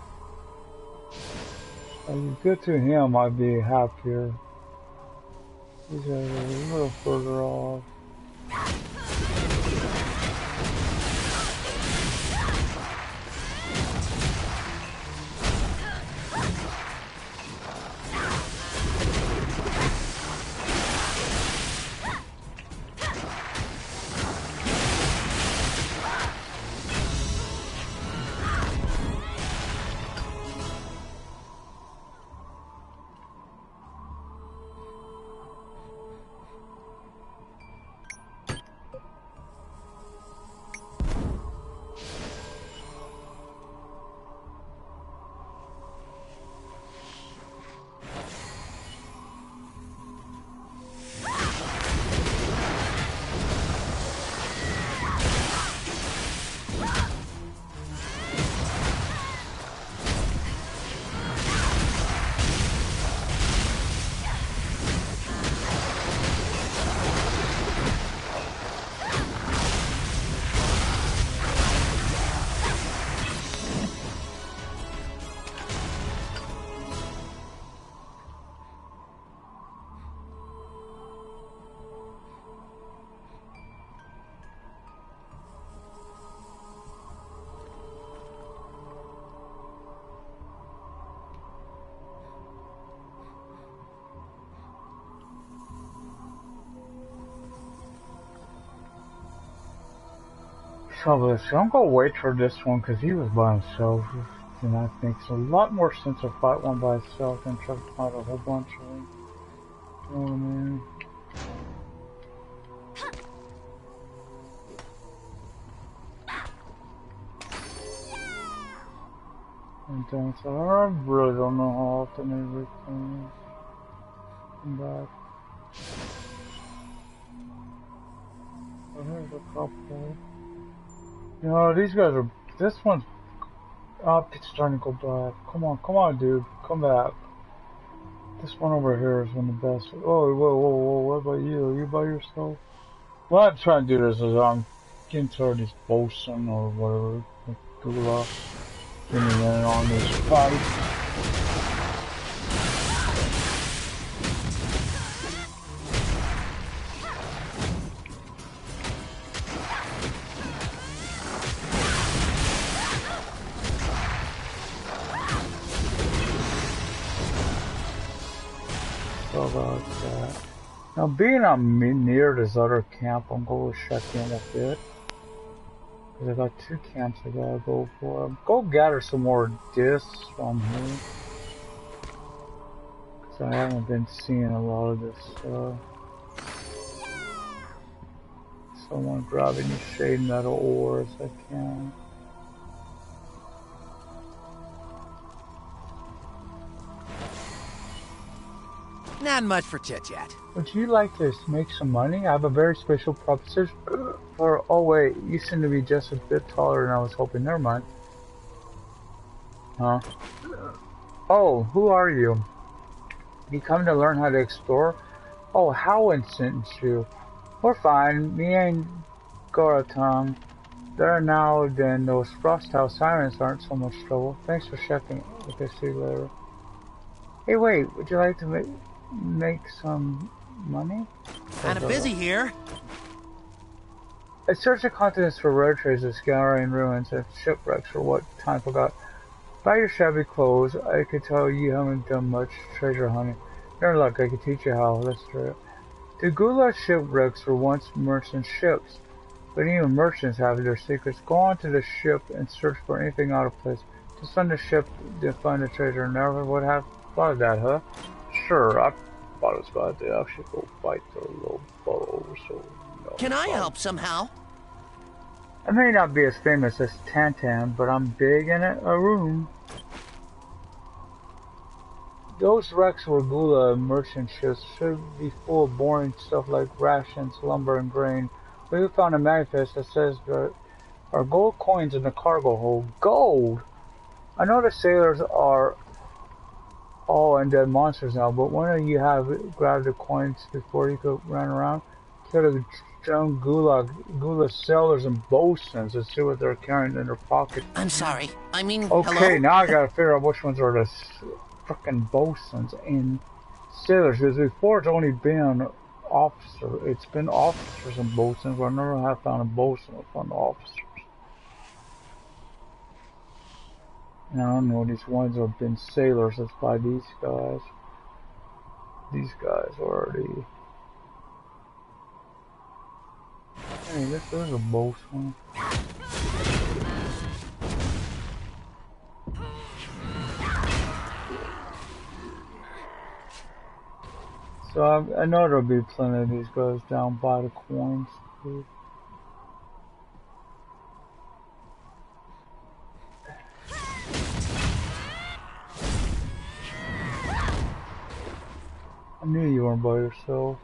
if you get to him, I'd be happier. These are a little further off. trouble is, I'm gonna wait for this one because he was by himself, and that makes a lot more sense to fight one by itself than try to fight a whole bunch of them. You know what I mean? And then, so I really don't know how often everything come back. Oh, here's a couple. You know, these guys are. This one's. Oh, it's starting to go back. Come on, dude. Come back. This one over here is one of the best. Oh, whoa. What about you? Are you by yourself? What I'm trying to do this is I'm getting tired of these bosun or whatever. Gula. Getting in on this fight. About that. Now, being I'm near this other camp, I'm going to check in a bit. Because I got 2 camps I gotta go for. Go gather some more discs from here. Because I haven't been seeing a lot of this stuff. So I want to grab any shade metal ore as I can. Not much for chit-chat. Would you like to make some money? I have a very special proposition for... Oh wait, you seem to be just a bit taller than I was hoping. Never mind. Huh? Oh, who are you? You come to learn how to explore? Oh, Howard sent you. We're fine. Me and Goratom. There now, then those Frost House sirens aren't so much trouble. Thanks for checking. Okay, see you later. Hey, wait. Would you like to make some money? Kinda busy here. I searched the continents for rare traces, scouring ruins and shipwrecks for what time forgot. By your shabby clothes, I could tell you haven't done much treasure hunting. Your luck, I could teach you how. Let's try it. The Gula shipwrecks were once merchant ships, but even merchants have their secrets. Go on to the ship and search for anything out of place. Just on the ship to find the treasure. Never would have thought of that, huh? Sure, I thought it was about to actually go fight the little bow, so... No, Can I help somehow? I may not be as famous as Tantan, but I'm big in a room. Those wrecks were Gula merchant ships, should be full of boring stuff like rations, lumber, and grain. We found a manifest that says there are gold coins in the cargo hold. Gold! I know the sailors are all undead monsters now, but one of you have grabbed the coins before you could run around. Kill the young Gula sailors and bosuns and see what they're carrying in their pockets. I'm sorry. I mean, okay, hello? now I gotta figure out which ones are the frickin' bosuns and sailors, because before it's only been officers. It's been officers and bosuns, but I never have found a bosun with one officers. And I don't know, these ones have been sailors, that's by these guys. These guys already. Hey, this is a bosun. So I know there'll be plenty of these guys down by the coins, too. I knew you weren't by yourself.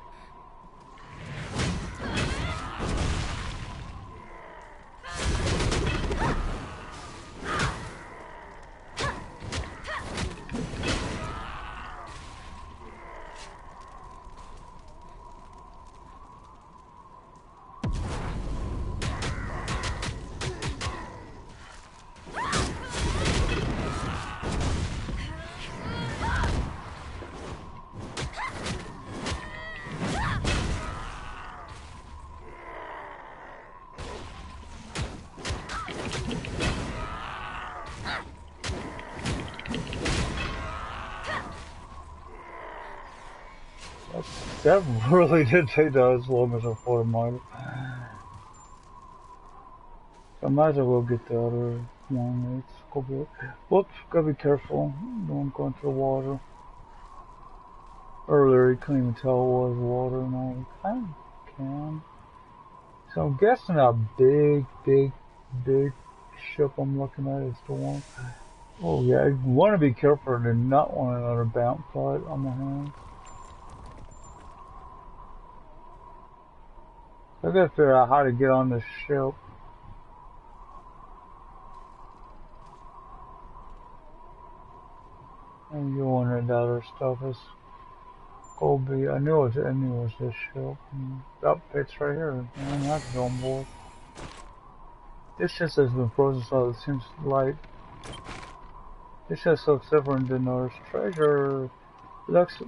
That really did take that as long as I thought it might. I might as well get the other one. Let's go get. Whoops, gotta be careful. Don't go into the water. Earlier, you couldn't even tell it was water, and now you kind of can. So I'm guessing that big ship I'm looking at is the one. Oh yeah, you want to be careful to not want another bounce fight on my hands. I gotta figure out how to get on this ship. And you wanted that other stuff is Colby. I knew it was this ship. Up, it's right here. I don't have to go on board. This just has been frozen, so it seems light. This just looks different than ours. Treasure. Looks.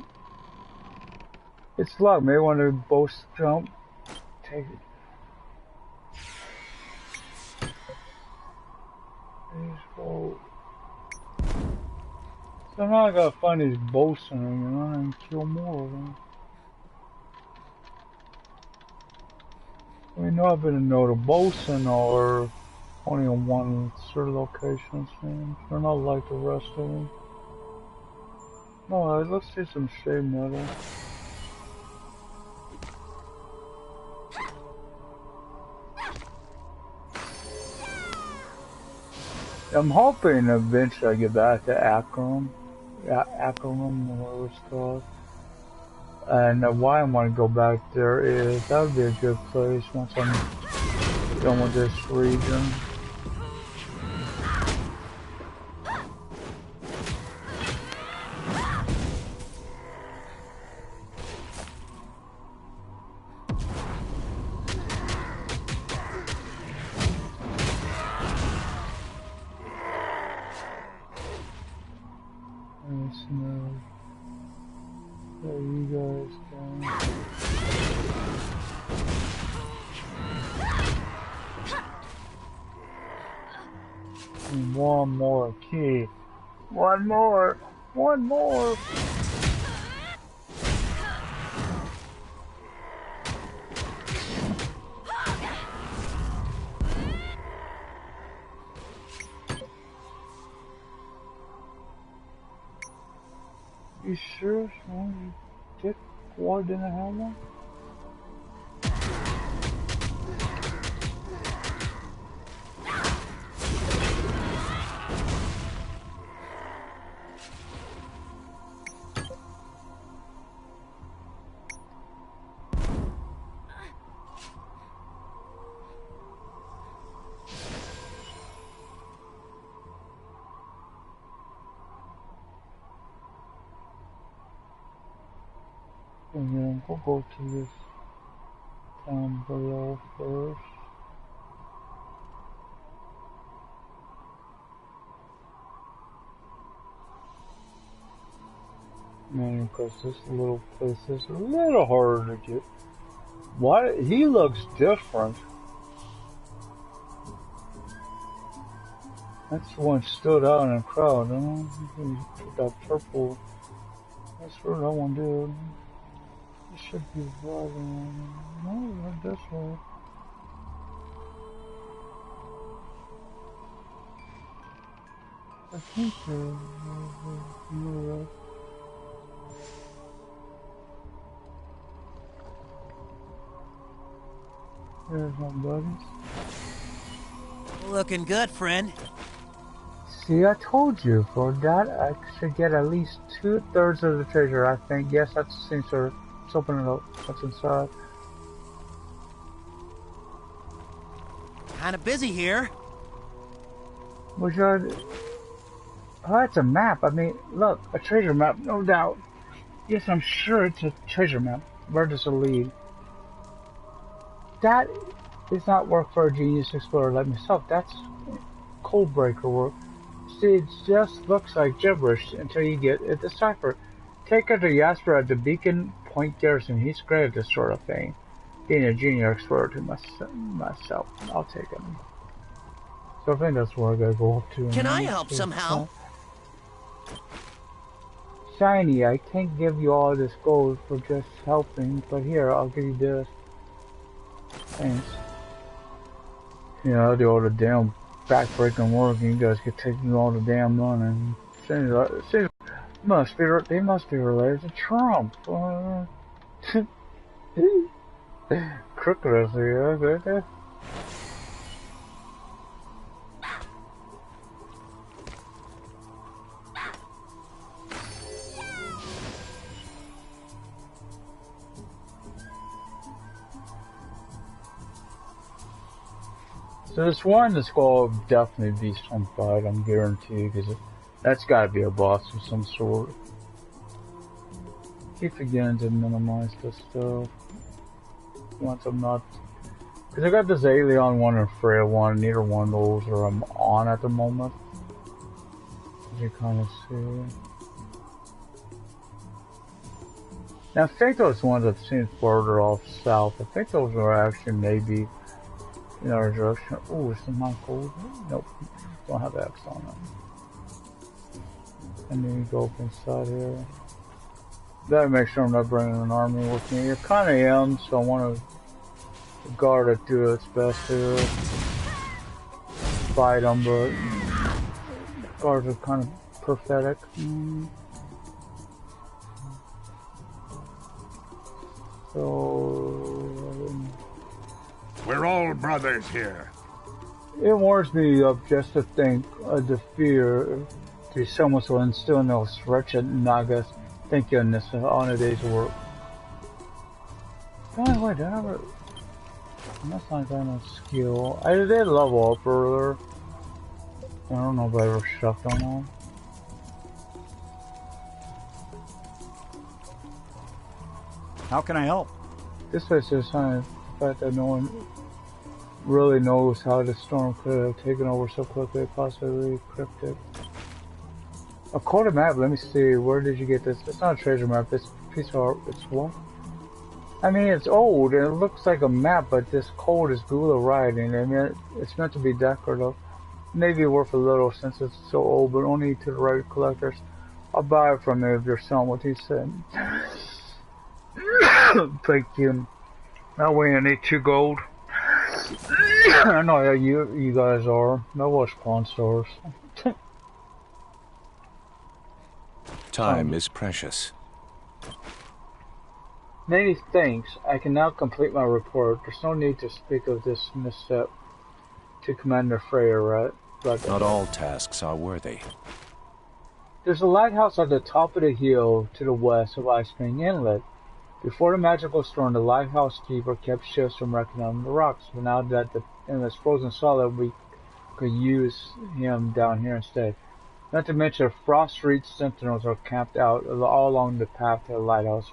It's locked. Maybe when the boats jump, take it. These boats. So now I gotta find these boats in there, you know, and kill more of them. I mean, I've been to know the bosun are only on one certain location, seems. They're not like the rest of them. No, let's see some shade metal. I'm hoping eventually I get back to Acarum. Acarum, whatever it's called. And why I want to go back there is that would be a good place once I'm done with this region. One more key. One more. One more. You sure? You dick? Why didn't I have one? And then we'll go to this town below first. Man, because this little place is a little harder to get. Why? He looks different. That's the one stood out in the crowd, huh? That purple. That's where that one did. It should be driving. No, not this way. I think you're right. There's my buddies. Looking good, friend. See, I told you, for that I should get at least 2/3 of the treasure, I think. Yes, that seems to. Let's open it up. What's inside? Kinda busy here. Which are... Oh, that's a map. I mean, look, a treasure map, no doubt. Yes, I'm sure it's a treasure map. Where does it lead? That is not work for a genius explorer like myself. That's code breaker work. See, it just looks like gibberish until you get it deciphered. Take it to Jasper at the Beacon Point Garrison. He's great at this sort of thing. Being a junior explorer to myself, I'll take him. So I think that's where I gotta go up to. Can I help somehow? Shiny, I can't give you all this gold for just helping, but here, I'll give you this. Thanks. You know, I do all the damn backbreaking work, and you guys get taking all the damn money. Seems they must be related to Trump. Crooked as they are, okay? So this one that's going to definitely be some fight, I'm guaranteed, because that's got to be a boss of some sort. Keep forgetting to minimize this stuff. Once I'm not... Because I got this Alien one and Freya one, neither one of those are on at the moment. As you kind of see. Now I think those ones I've seen further off south, I think those are actually maybe in our direction. Oh, is some not cold? Nope, don't have X on it. And then you go up inside here. Gotta make sure I'm not bringing an army with me. It kind of am, so I want to guard it, do its best here. Fight them, but guards are kind of pathetic. So We're all brothers here. it warms me up just to think of the fear to someone so instill in those wretched Nagas. Thank goodness on a day's work. Oh wait, did I ever... That's not got no skill. I did level up earlier. I don't know if I ever shuffed on them. How can I help? This place is kind of the fact that no one really knows how the storm could have taken over so quickly, possibly cryptic. A coded map, let me see, where did you get this? It's not a treasure map, it's a piece of art, it's what? I mean, it's old, and it looks like a map, but this code is Gula writing. I mean, it's meant to be decorative. Maybe worth a little since it's so old, but only to the right collectors. I'll buy it from you if you're selling what he said. Thank you. That way I need 2 gold. I know how you guys are. That was pawn stores. Time is precious. Many thanks. I can now complete my report. There's no need to speak of this misstep to Commander Freya, right? Not all tasks are worthy. There's a lighthouse at the top of the hill to the west of Ice Spring Inlet. Before the magical storm, the lighthouse keeper kept ships from wrecking on the rocks, but now that the inlet's frozen solid, we could use him down here instead. Not to mention, Frost Reach sentinels are camped out all along the path to the lighthouse.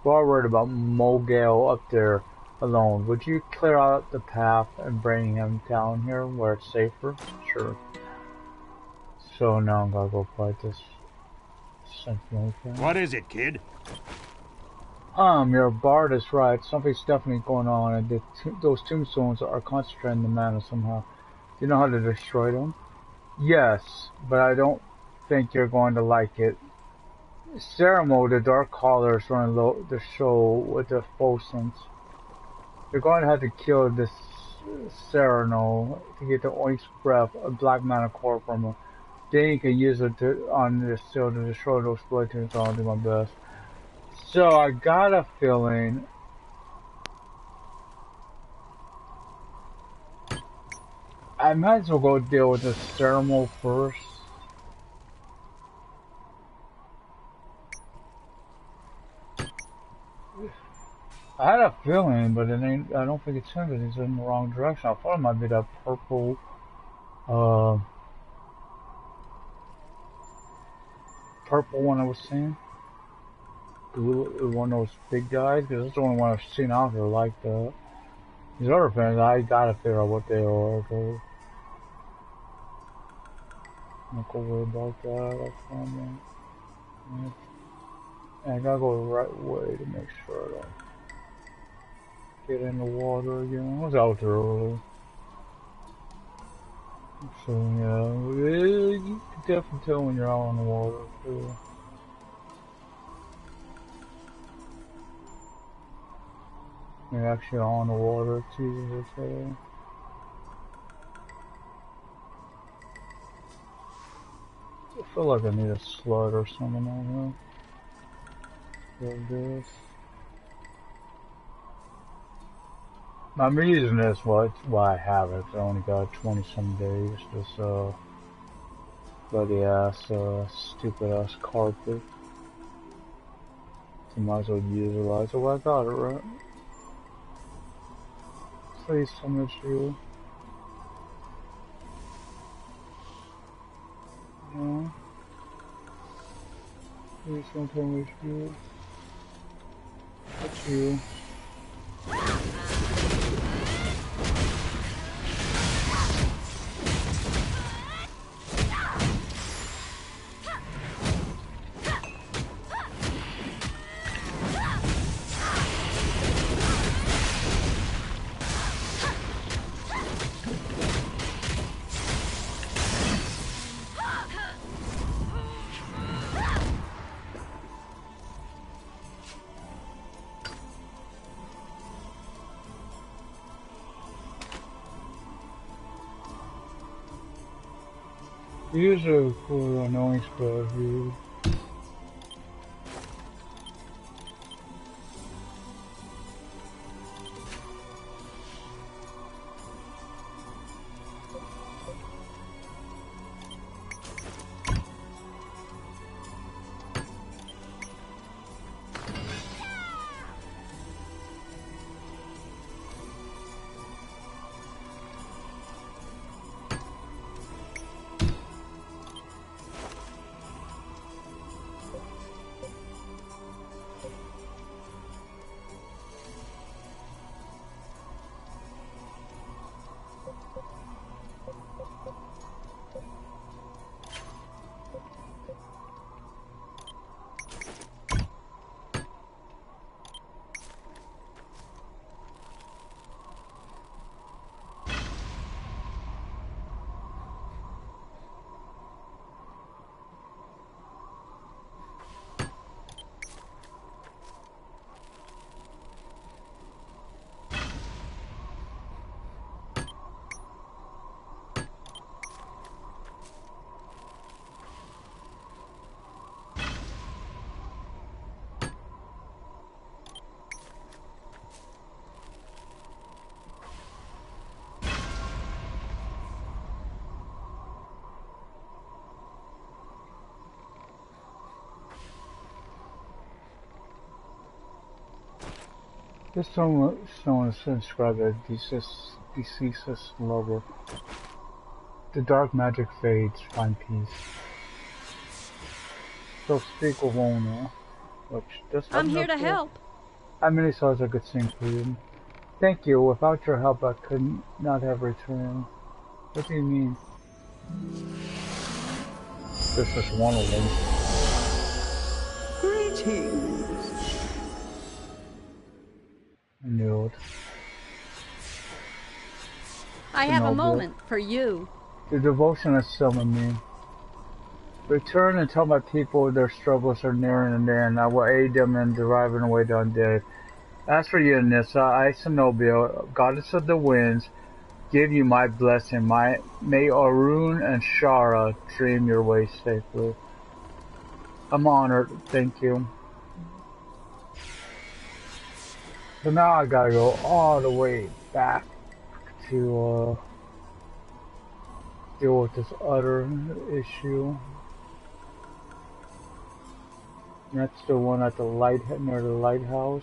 We're all worried about Mogale up there alone. Would you clear out the path and bring him down here where it's safer? Sure. So now I'm gonna go fight this sentinel thing. What is it, kid? Your bard is right. Something's definitely going on, and those tombstones are concentrating the mana somehow. Do you know how to destroy them? Yes, but I don't think you're going to like it. Ceremo, the Dark Caller, is running the show with the Phosons. You're going to have to kill this Sereno to get the Oink's Breath, a black mana core from her. Then you can use it on the seal to destroy those skeletons. I'll do my best. So I got a feeling I might as well go deal with the Ceremo first. I had a feeling, but it ain't. I don't think it's him because he's in the wrong direction. I thought it might be that purple, purple one I was seeing. One of those big guys, because it's the only one I've seen out here like that. These other things, I gotta figure out what they are. Okay. I'm not gonna worry about that. That's fine. And I gotta go the right way to make sure I don't get in the water again. I was out there early. So yeah, you can definitely tell when you're out on the water too. You're actually on the water, it's easy to say. feel like I need a slug or something on here. There it is. I'm using this why I have it. I only got 20 some days. This bloody ass stupid ass carpet. You might as well utilize it. Well, I got it right. Please submit you. No. Please don't tell me you. That's you. Use a for annoying spell here. Just someone subscribe to deceased lover. The dark magic fades, find peace. So speak of owner, which just I'm here to help. How many songs I could sing for you? Thank you. Without your help, I could not have returned. What do you mean? This is one of them. Greetings. I knew it. I have a moment for you. The devotion has summoned me. Return and tell my people their struggles are nearing an end. I will aid them in driving away the undead. As for you, Nissa, I, Zenobia, goddess of the winds, give you my blessing. May Arun and Shara dream your way safely. I'm honored, thank you. So now I gotta go all the way back to deal with this other issue. That's the one at the near the lighthouse.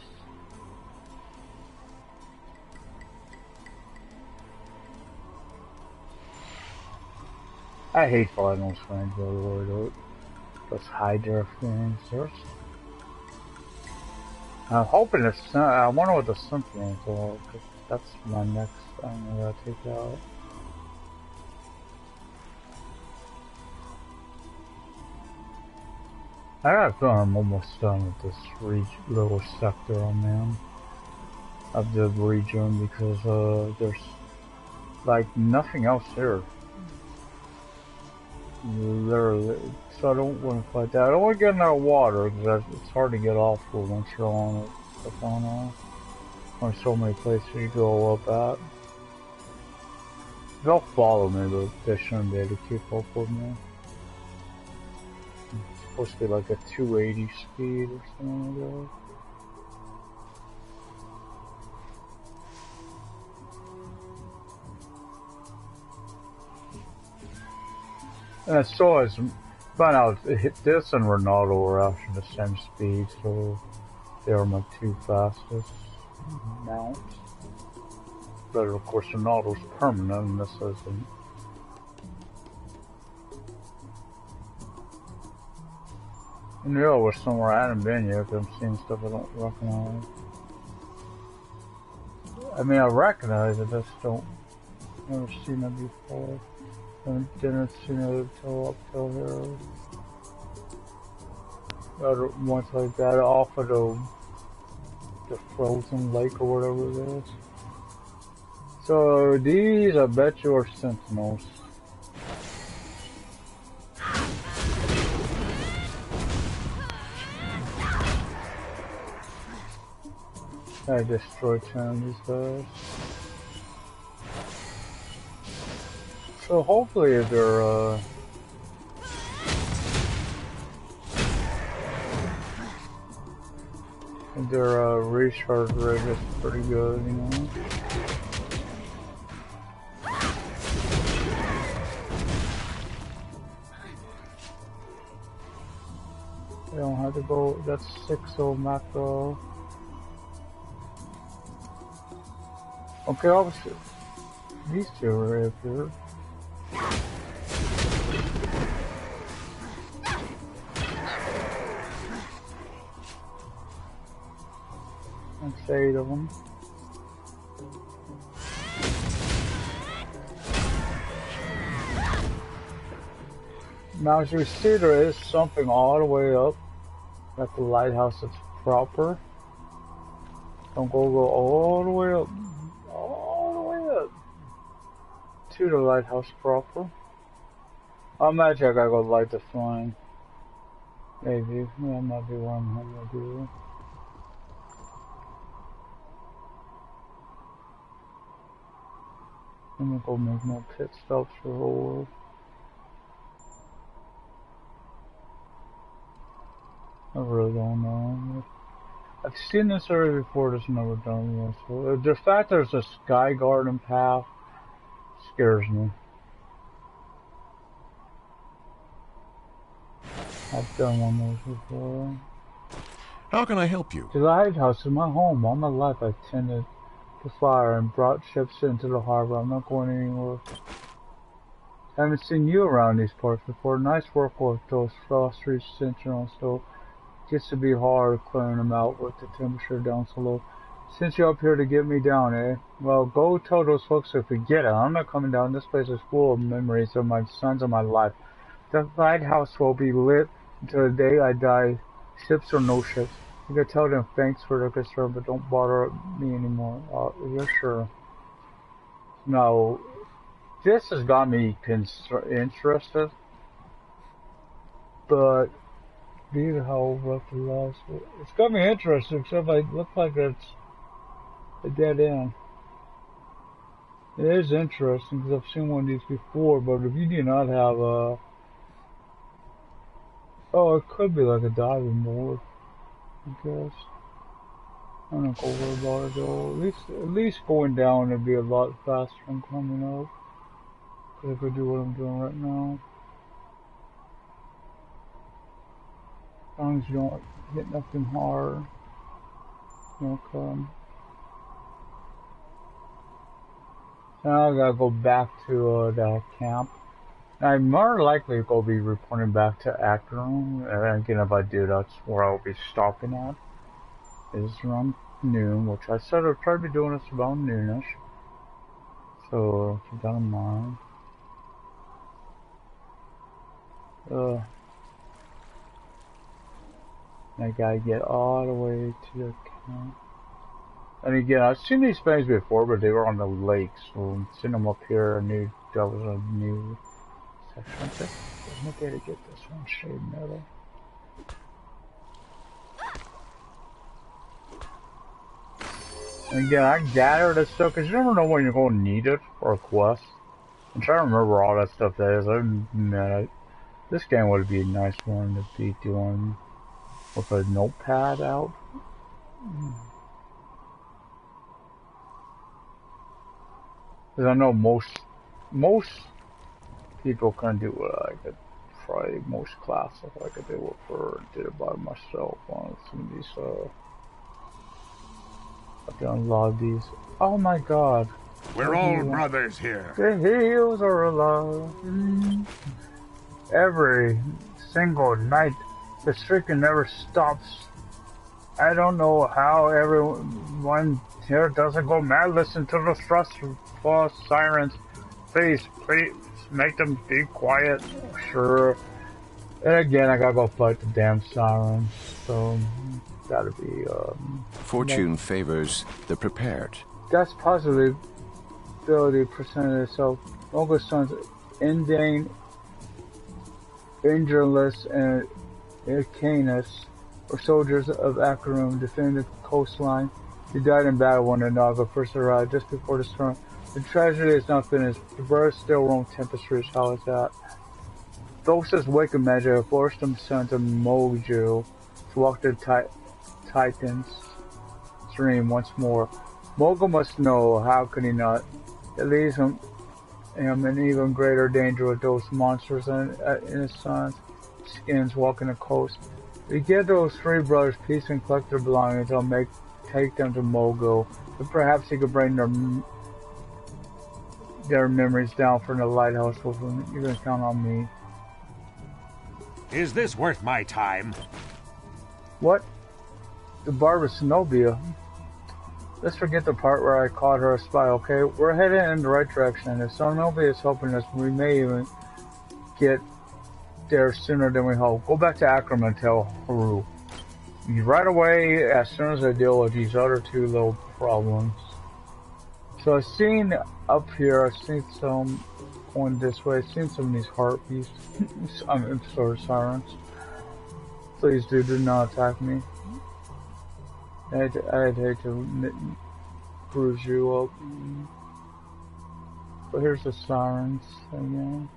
I hate finals friends, by the way, though. Those Hydra things. I'm hoping it's. I wonder what the Symphony is, cause that's my next thing I gotta take out. I got a feeling I'm almost done with this little sector I'm in of the region because there's like nothing else here. Literally, so I don't want to fight that. I don't want to get in that water because it's hard to get off for once you're on it. There's so many places you go up at. They'll follow me, but they shouldn't be able to keep up with me. supposed to be like a 280 speed or something like that. And I saw as found out this and Ronaldo were actually the same speed, so they were my two fastest mounts. But of course Ronaldo's permanent and this isn't. I knew I was somewhere I hadn't been yet because I'm seeing stuff I don't recognize. I mean I recognize it, I just don't never seen it before. I didn't see it until up till here. Other ones like that off of the frozen lake or whatever it is. So these I bet you are sentinels. I destroyed 10 of these guys. So hopefully they're their recharge rate is pretty good, you know. I don't have to go. That's 6-0 macro. Okay, obviously these two are right up here. That's 8 of them. Now as you see, there is something all the way up at the lighthouse that's proper. Don't go all the way up. All the way up to the lighthouse proper. I imagine I gotta go light the flame. Maybe. Yeah, that might be what I'm gonna do. I'm gonna go make more pit stops for the whole world. I really don't know. I've seen this area before, just never done this. So the fact there's a sky garden path scares me. I've done one of those before. How can I help you? The lighthouse is my home. All my life I've tended the fire and brought ships into the harbor. I'm not going anywhere. I haven't seen you around these parts before. Nice work with those frost reach sentinels, though. Gets to be hard clearing them out with the temperature down so low. Since you're up here to get me down, eh? Well, go tell those folks to forget it. I'm not coming down. This place is full of memories of my sons and my life. The lighthouse will be lit until the day I die, ships or no ships. You can tell them thanks for their concern, but don't bother me anymore. You're sure. Now, this has got me interested, but be how rough the last. It's got me interested, except it looks like it's a dead end. It is interesting because I've seen one of these before, but if you do not have a, oh, it could be like a diving board, I guess. I'm not gonna worry about it though. At least going down would be a lot faster than coming up. Cause I could do what I'm doing right now. As long as you don't hit nothing hard, you'll come. Now I gotta go back to that camp. I'm more likely to be reporting back to Acarum. And again, if I do, that's where I'll be stopping at. Is around noon, which I said I'd probably be doing this about noonish. So keep that in mind. I gotta get all the way to the camp. And again, I've seen these things before, but they were on the lake, so seeing them up here, I knew that was a new section. I might be able to get this one shade metal. And again, I gathered this stuff, because you never know when you're going to need it for a quest. I'm trying to remember all that stuff that is. I This game would be a nice one to be doing with a notepad out. Because I know most people can do what I could try most classes I could do it for, did it by myself on some of these, I've done a lot of these. Oh my god. We're all brothers here. The heels are alive. Every single night, the streaking never stops. I don't know how everyone here doesn't go mad. Listen to the thrust sirens. Please make them be quiet. Sure. And again, I gotta go fight the damn sirens. So, gotta be, Fortune favors the prepared. That's possibility presented itself. Mogul's sons, Indane, Angelus, and Ircanus were soldiers of Acarum defending the coastline. They died in battle when the Naga first arrived, just before the storm. The tragedy is not finished. The brothers still roam Tempest Ridge. How is that? Thosa's wicked magic forced them sons of Mojo to walk the Titan's stream once more. Mogul must know, how could he not? It leaves him in even greater danger with those monsters in his son's skins walking the coast. We get those three brothers peace and collect their belongings. I'll take them to Mogul, but perhaps he could bring their memories down from the lighthouse with him. You can count on me. Is this worth my time? What? The Barb of Zenobia? Let's forget the part where I caught her a spy, okay? We're headed in the right direction. If Zenobia is helping us, we may even get there sooner than we hope. Go back to Acarum and tell Haru. Right away, as soon as I deal with these other two little problems. So I've seen up here, I've seen some going this way, I've seen some of these heartbeats. I'm sorry, sirens. Please do not attack me. I'd hate to bruise you up. But here's the sirens again.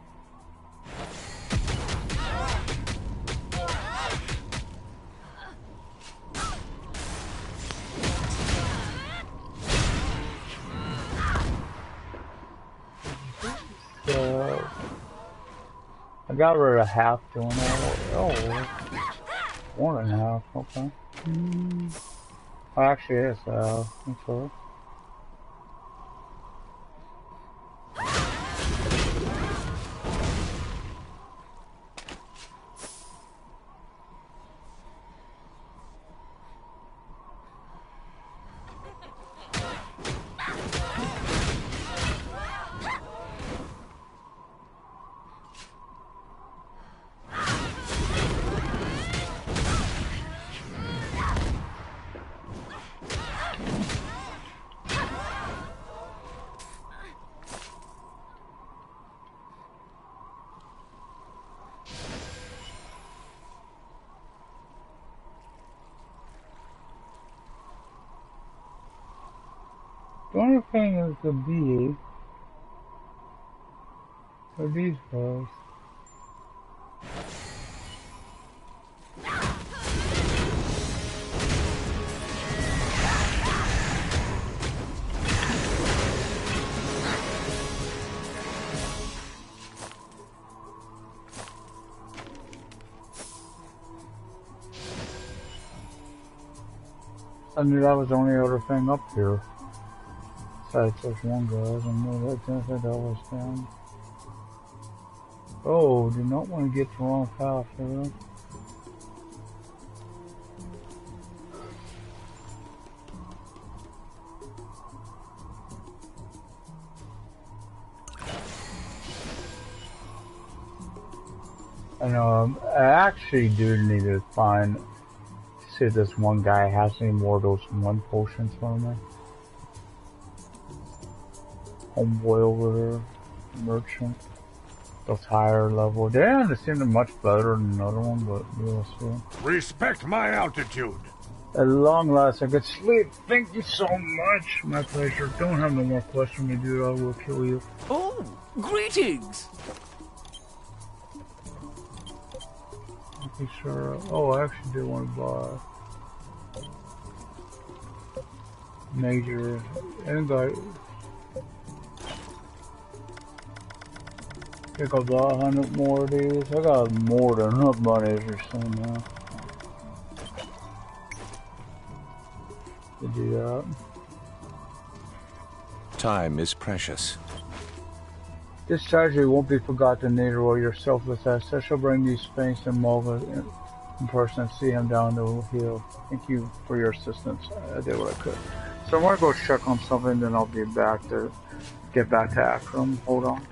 So I got rid of half doing that. Oh, 1.5. Okay. Oh, actually, it's I'm sorry. The only thing is the bee. Are these guys? I knew that was the only other thing up here. Besides just one guy, I didn't know that was down. Oh, do not want to get the wrong path here. I know, I actually do need to see if this one guy has any more of those one potions for me. Homeboy over there, merchant. Those higher level. Damn, they seem much better than another one, but we'll see. Respect my altitude. At long last, I could sleep. Thank you so much. My pleasure. Don't have no more questions, me, dude. I will kill you. Oh, greetings! You sure? Oh, I actually do want to buy major invite. I think I'll buy 100 more of these. I got more than enough money or something now to do that. Time is precious. This tragedy won't be forgotten neither will your selfless acts. I shall bring these things to Mulva in person and see him down the hill. Thank you for your assistance. I did what I could. So I'm gonna go check on something, then I'll be back to get back to Acarum. Hold on.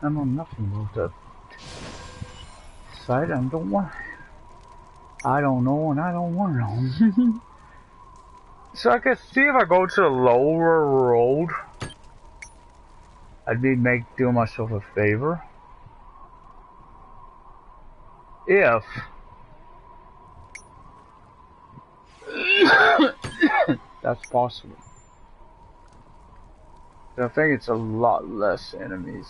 I know nothing about that site. I don't want. I don't know, and I don't want to know. So I can see if I go to the lower road, I'd be doing myself a favor. If that's possible. I think it's a lot less enemies.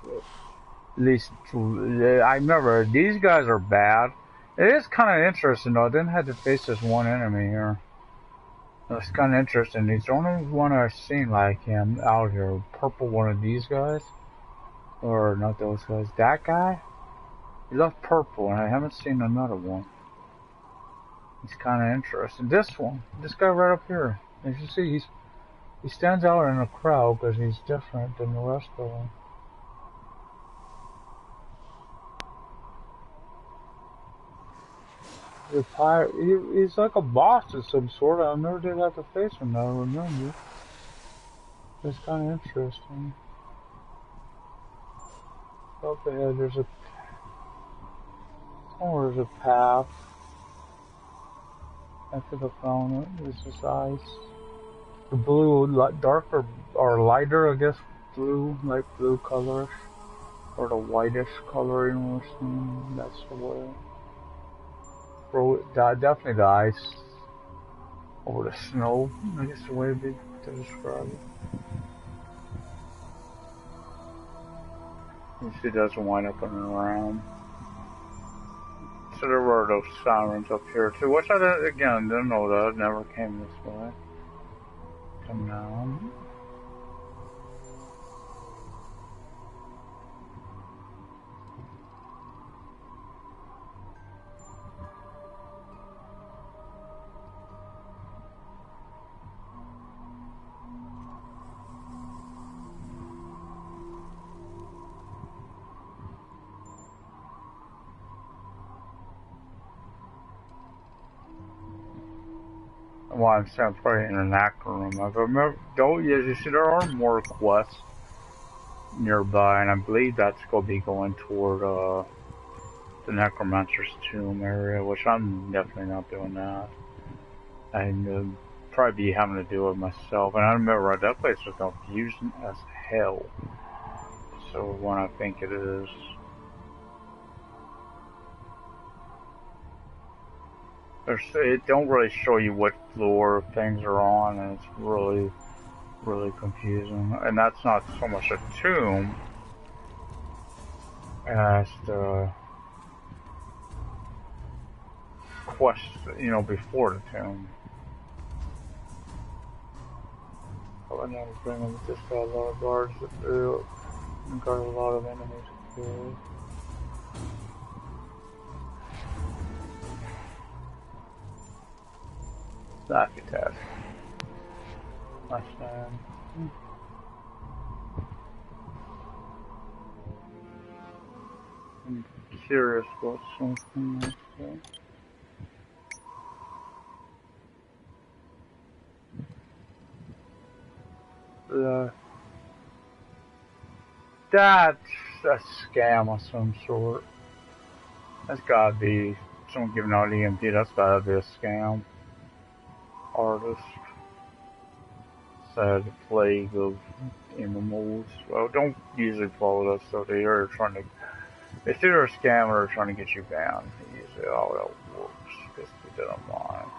At least, I remember, these guys are bad. It is kind of interesting though, I didn't have to face this one enemy here. It's kind of interesting, he's the only one I've seen like him out here. Purple one of these guys. Or not those guys, that guy? He left purple and I haven't seen another one. It's kind of interesting. This one, this guy right up here. As you see, he stands out in a crowd because he's different than the rest of them. He's like a boss of some sort. I never did have to face him now, I remember. It's kind of interesting. Up ahead, there's a path. I think I found it. This is ice. The blue, darker or lighter, I guess, blue, light blue color, or the whitish coloring we're seeing. That's the way. Definitely the ice over the snow, I guess the way to describe it. You see, it doesn't wind up in and around. So there were those sirens up here too, which I again didn't know that. Never came this way. Come down. Well, I'm saying probably in an Acarum. I remember, though, as you see, there are more quests nearby, and I believe that's going to be going toward the Necromancer's Tomb area, which I'm definitely not doing that. I'd probably be having to do it myself. And I remember that place was confusing as hell. So when I think it is. It don't really show you what floor things are on, and it's really confusing. And that's not so much a tomb, as the quest, you know, before the tomb. All I know is bringing this got a lot of guards to field and got a lot of enemies to kill. Architect. Last time. I'm curious about something like that. That's a scam of some sort. That's gotta be someone giving out EMP. That's gotta be a scam. Artist. Sad plague of MMOs. Well, don't usually follow that stuff. They are trying to. It's either a scam or they're trying to get you banned. Usually, all that works because they don't mind.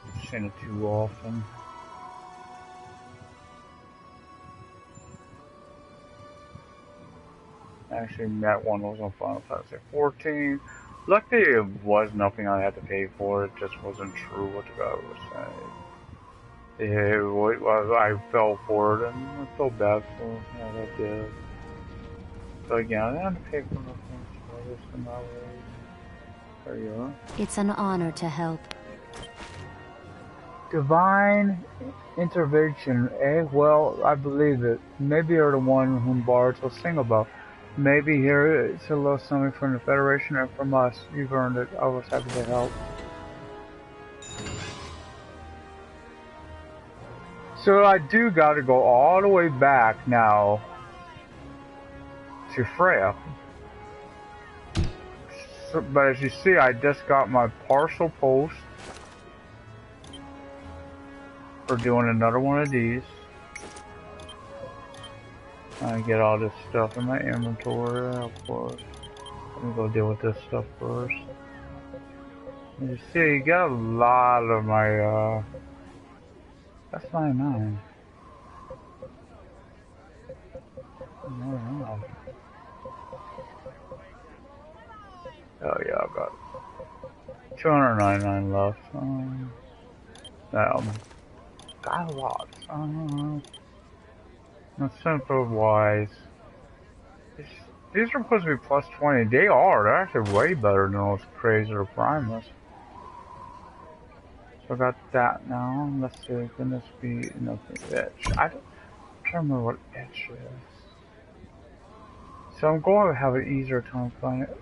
I've seen it too often. Actually, that one was on Final Fantasy 14. Luckily, it was nothing I had to pay for. It just wasn't true what the guy was saying. Yeah, I fell for it, and I felt bad for it. Yeah, I did. But again, I didn't have to pay for nothing, so I just come out with it. There you are. It's an honor to help. Divine intervention, eh? Well, I believe it. Maybe you're the one whom bards will sing about. Maybe here it's a little something from the Federation and from us. You've earned it. I was happy to help. So I do gotta go all the way back now to Freya. So, but as you see, I just got my partial post for doing another one of these. I get all this stuff in my inventory, of course. Let me go deal with this stuff first. You see, you get a lot of my, that's 99. Oh yeah, I've got 299 left. Got a lot. Not simple wise. These are supposed to be plus 20. They are. They're actually way better than those crazy or Primus. So I got that now. Let's see. Can this be nothing? Itch. I don't remember what itch is. So I'm going to have an easier time finding it.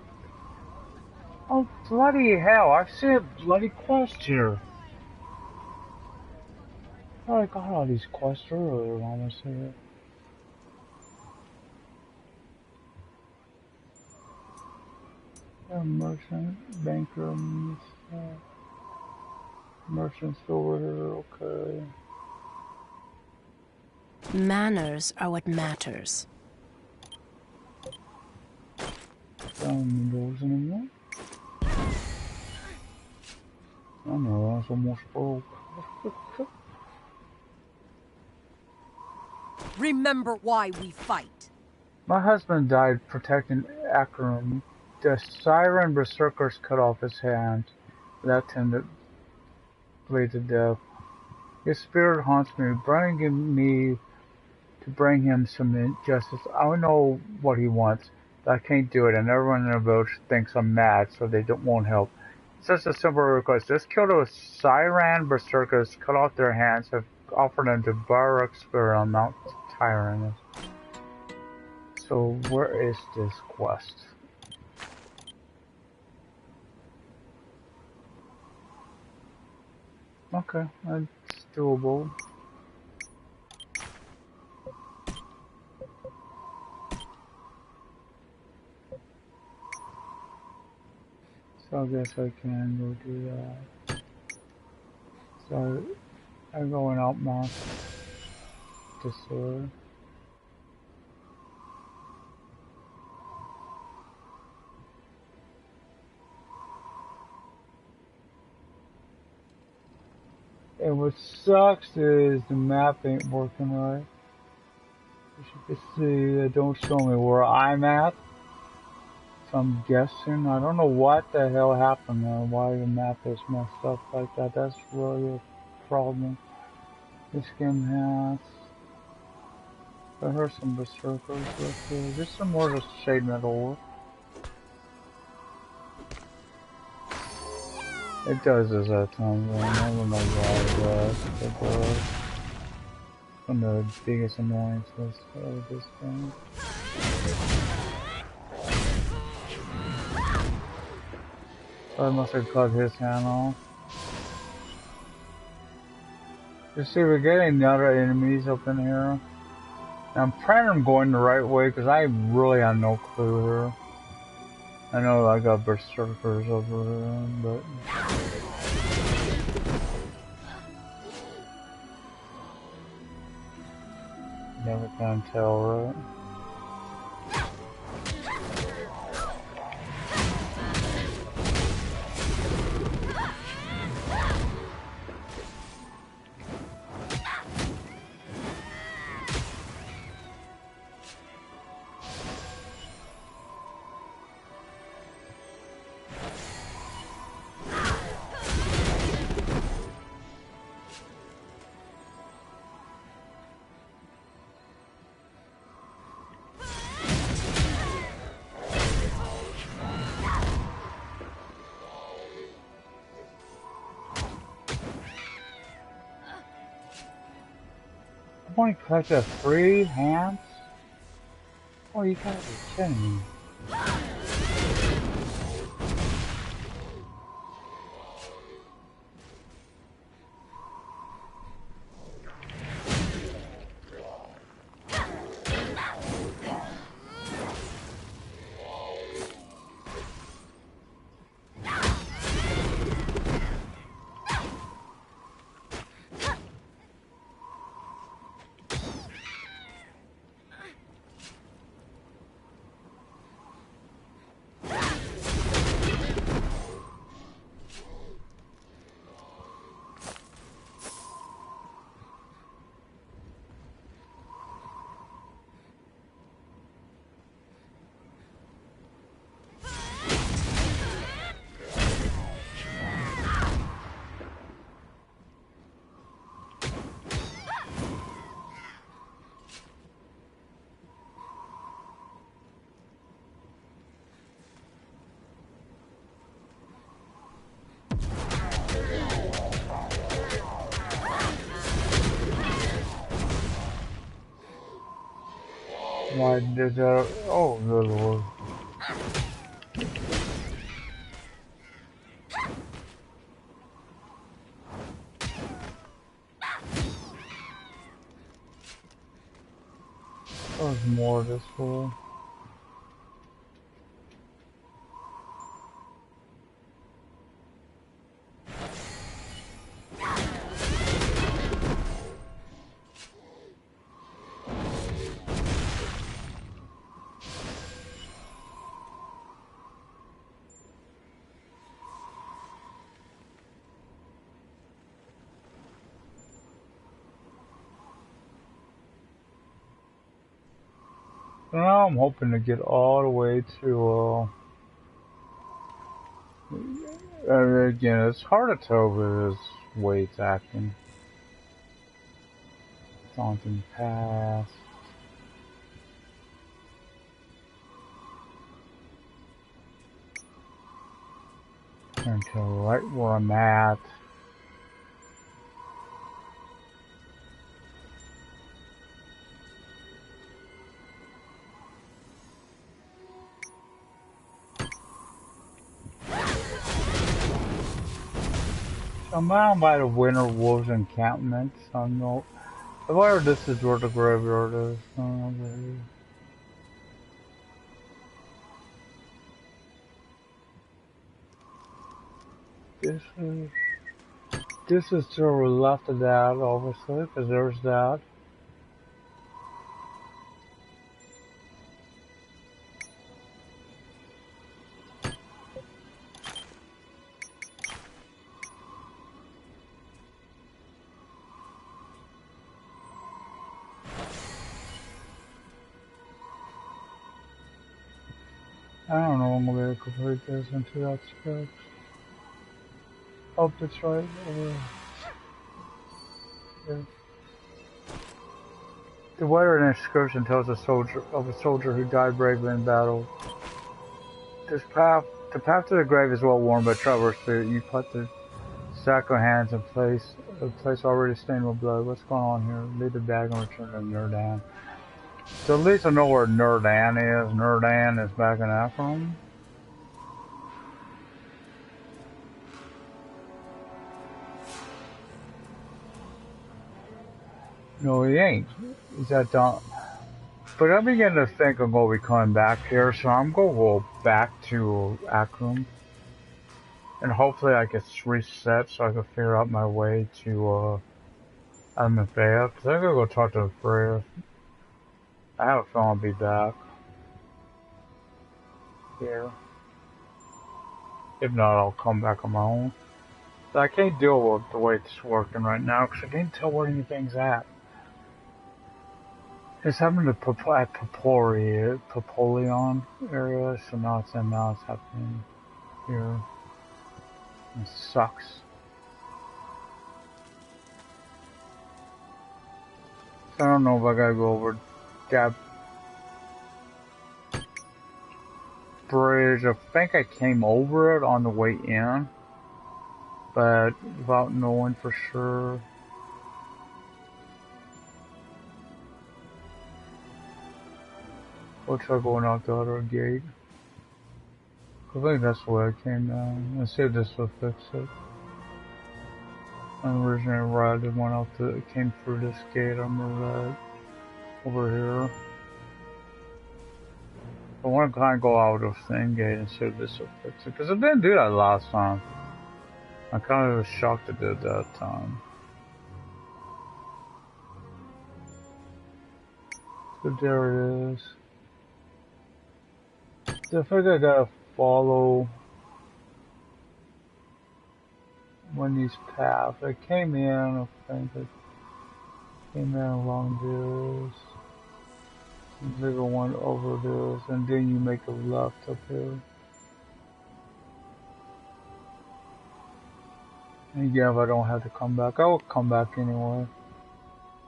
Oh bloody hell! I've seen a bloody quest here. Oh, I got all these quests earlier. Almost here. Merchant, banker, merchant's over here, okay. Manners are what matters. Down those anymore? I know, I was almost broke. Remember why we fight. My husband died protecting Acarum. The Siren Berserkers cut off his hand. That tended bleed to death. His spirit haunts me, bringing me to bring him some justice. I know what he wants, but I can't do it, and everyone in the village thinks I'm mad, so they won't help. It's just a simple request. Just kill those Siren Berserkers, cut off their hands, and offer them to Baruch's spirit on Mount Tyrannus. So where is this quest? Okay, that's doable. So I guess I can go do that. So I'm going out Mount to sword. And what sucks is the map ain't working right. As you can see, it don't show me where I'm at. I'm guessing. I don't know what the hell happened there. Why the map is messed up like that. That's really a problem this game has. I heard some berserkers, but just some more just shade metal ore. It does this at times, man. I don't know why it does. One of the biggest annoyances of this game. I must have cut his hand off. You see, we're getting other enemies up in here. I'm praying I'm going the right way because I really have no clue here. I know I got berserkers over there, but never can tell, right? I'm only collected 3 hands? Oh, you gotta be kidding me. Why did that? Oh, good lord. There's more this way. Now I'm hoping to get all the way to, again, it's hard to tell with this way it's acting. Daunting Pass. Turn to right where I'm at. I'm down by the Winter Wolves encampment. So I know. Where this is where the graveyard is. This is to the left of that, obviously, because there's that. I don't know when we're going to complete this into that spec. Oh, that's right. Yeah. The weather in excursion tells of a soldier who died bravely in battle. The path to the grave is well worn by traveler spirit. You put the sack of hands in place, a place already stained with blood. What's going on here? Leave the bag and return to Nerdan. So at least I know where Nerdan is. Nerdan is back in Acarum. No, he ain't. He's at Dawn. But I'm beginning to think I'm going to be coming back here, so I'm going to go back to Acarum. And hopefully I get reset so I can figure out my way to Almafea. Because I'm going to go talk to Freya. I have a feeling I'll be back here. If not, I'll come back on my own. But I can't deal with the way it's working right now because I can't tell where anything's at. It's happening at Popolion area, so now it's happening here. It sucks. So I don't know if I gotta go over that bridge. I think I came over it on the way in, but without knowing for sure. We'll try going out the other gate. I think that's the way I came down. Let's see if this will fix it. I originally arrived and went out came through this gate. I remember that. Over here. I want to kind of go out of the same gate and see if this will fix it. Because I didn't do that last time. I kind of was shocked it did that time. So there it is. So I think I gotta follow one of these paths. I came in, I think I came in along this. There's one over this, and then you make a left up here. And yeah, if I don't have to come back, I will come back anyway.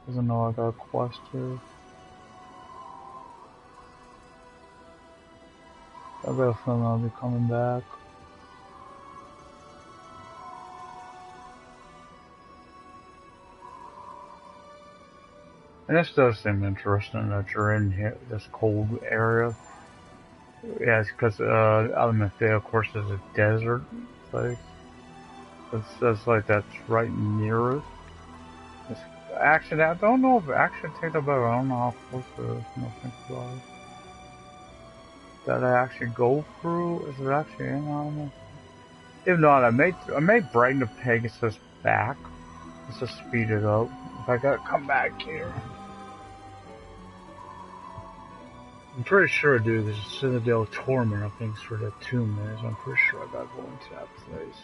Because I know I got a quest here. I got a feeling I'll be coming back. And this does seem interesting that you're in here, this cold area. Yeah, it's because Almafea, of course, is a desert place. It says like that's right near it. It's, actually, I don't know if it actually takes about, I don't know how close it is. Nothing about it. That I actually go through? Is it actually in Almafea? If not, I may bring the Pegasus back. Let's just speed it up. If I gotta come back here. I'm pretty sure, dude, there's a Citadel Torment, I think, for the 2 minutes. I'm pretty sure I gotta go into that place.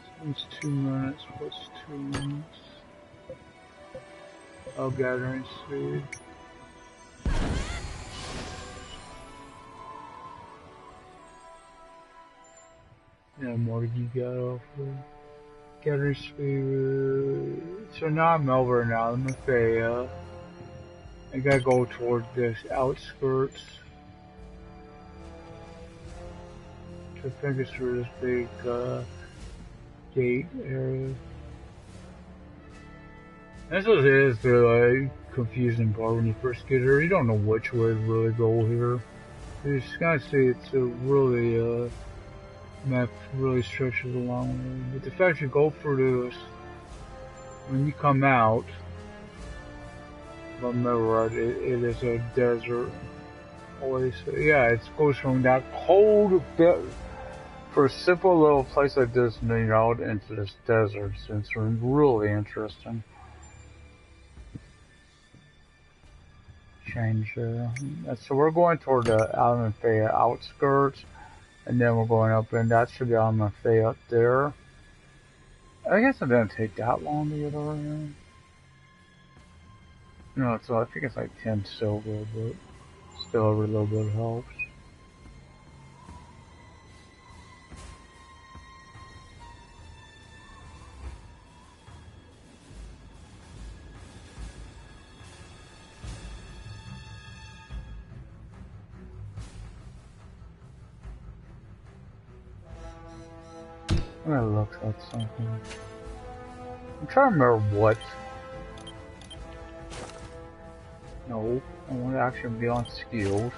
So it's 2 minutes. What's 2 minutes? Oh, gathering speed. Yeah, more you got off there. Gathering speed. So now I'm over in Almafea. I gotta go toward this outskirts. To think it's through this big gate area. This is the confusing part when you first get here. You don't know which way to really go here. You just kind of see it's a really map really stretches a long way. But the fact you go through this, when you come out, if I remember right, it is a desert place. Yeah, it goes from that cold for a simple little place like this, and then out into this desert. So it's really interesting. Change there. So we're going toward the Almafea outskirts, and then we're going up, and that should be Almafea up there. I guess it didn't take that long to get over here. No, so I think it's like 10 silver, but still every little bit helps. I'm gonna look at something. I'm trying to remember what. No, I want to actually be on skills.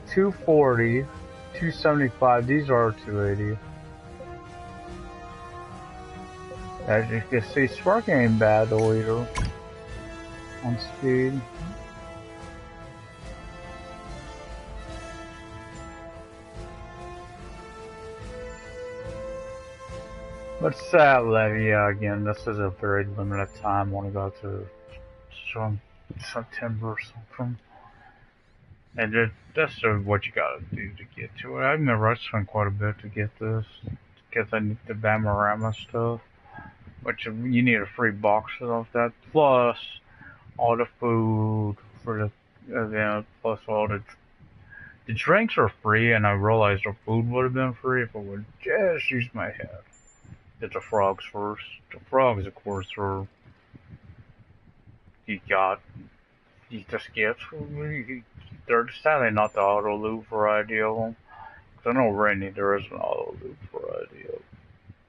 240, 275, these are 280. As you can see, sparking ain't bad though either. On speed. But sadly, yeah, again, this is a very limited time. I want to go to some September or something. And that's what you gotta do to get to it. I remember I spent quite a bit to get this. Because I need the Bamarama stuff. Which you need a free box of that. Plus all the food for the event. Plus all the drinks are free. And I realized the food would have been free if I would just use my head. Get the frogs first. The frogs, of course, are you just get. They're sadly not the auto loot variety of them. Cause I know Rainy, there is an auto loot variety of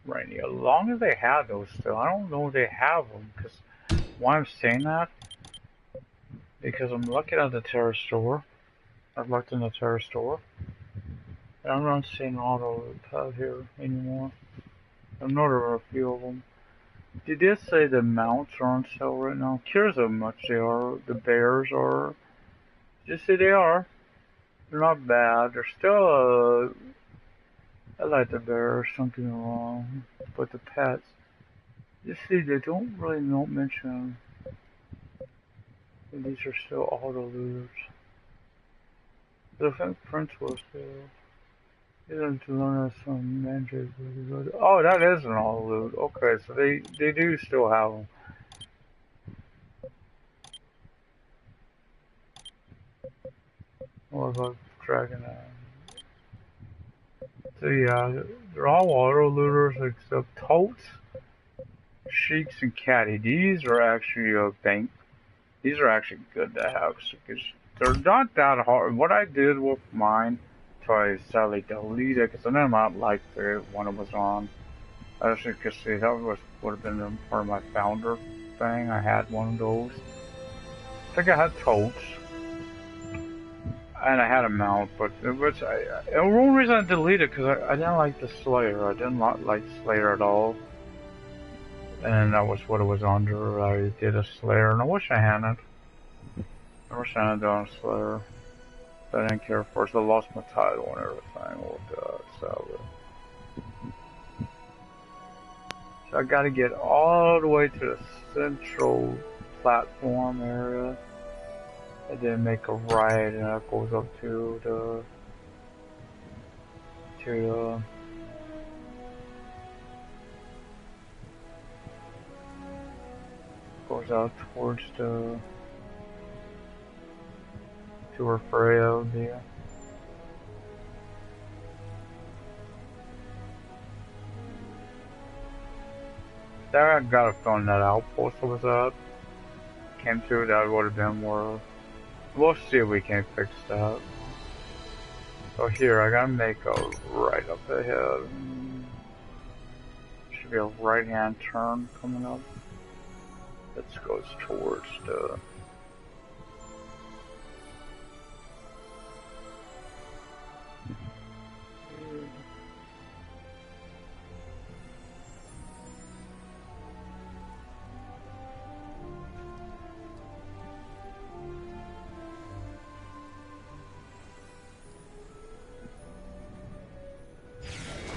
Rainy. As long as they have those still, I don't know if they have them. Cause why I'm saying that? Because I'm looking at the Terra store. I've looked in the Terra store. And I'm not seeing auto loot out here anymore. I know there are a few of them. They did say the mounts are on sale right now. Curious how much they are. The bears are. Just say they are. They're not bad. They're still, I like the bears, something wrong. But the pets, you see, they don't really mention that these are still auto looters. But I think Prince was still. He doesn't learn us some magic. Oh, that is an auto loot. Okay, so they do still have them. What about Dragon Eye? So yeah, they're all auto looters except Totes, Sheiks, and Caddy. These are actually bank. These are actually good to have because they're not that hard. What I did with mine, so I sadly deleted it because I did not like the one it was on. As you can see, that would have been part of my founder thing. I had one of those. I think I had Totes. And I had a mount, but the only reason I deleted it because I didn't like the Slayer. I didn't like Slayer at all. And that was what it was under. I did a Slayer, and I wish I hadn't. I wish I hadn't done a Slayer. But I didn't care for it, so I lost my title and everything with that. So I gotta get all the way to the central platform area. And then make a right, and that goes up to the goes out towards to where Freya would be. There I got a phone that outpost was at. Came through, that would have been more. We'll see if we can fix that. So here, I gotta make a right up ahead. Should be a right-hand turn coming up. This goes towards the...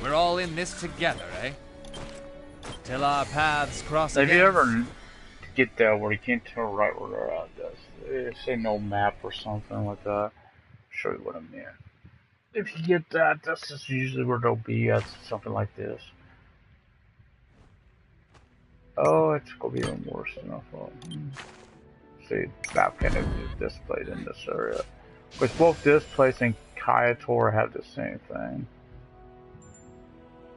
We're all in this together, eh? Till our paths cross again. If you ever get there where you can't tell right where they're at, say no map or something like that. I'll show you what I mean. If you get that, that's just usually where they'll be at something like this. Oh, it's gonna be even worse than I thought. See, map can be displayed in this area. Because both this place and Kayator have the same thing.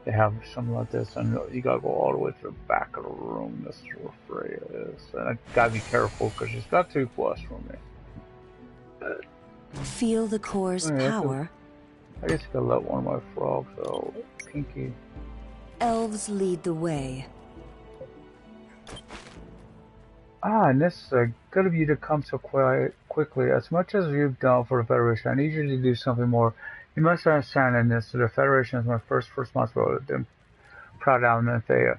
They have something like this, and you gotta go all the way to the back of the room. This is where Freya is. And I gotta be careful because she's got 2+ from me. Feel the core's power. I guess you gotta let one of my frogs out. Pinky. Elves lead the way. And this is good of you to come so quickly. As much as you've done for the Federation, I need you to do something more. You must understand in this that the Federation is my first responsibility. Then proud element Thea.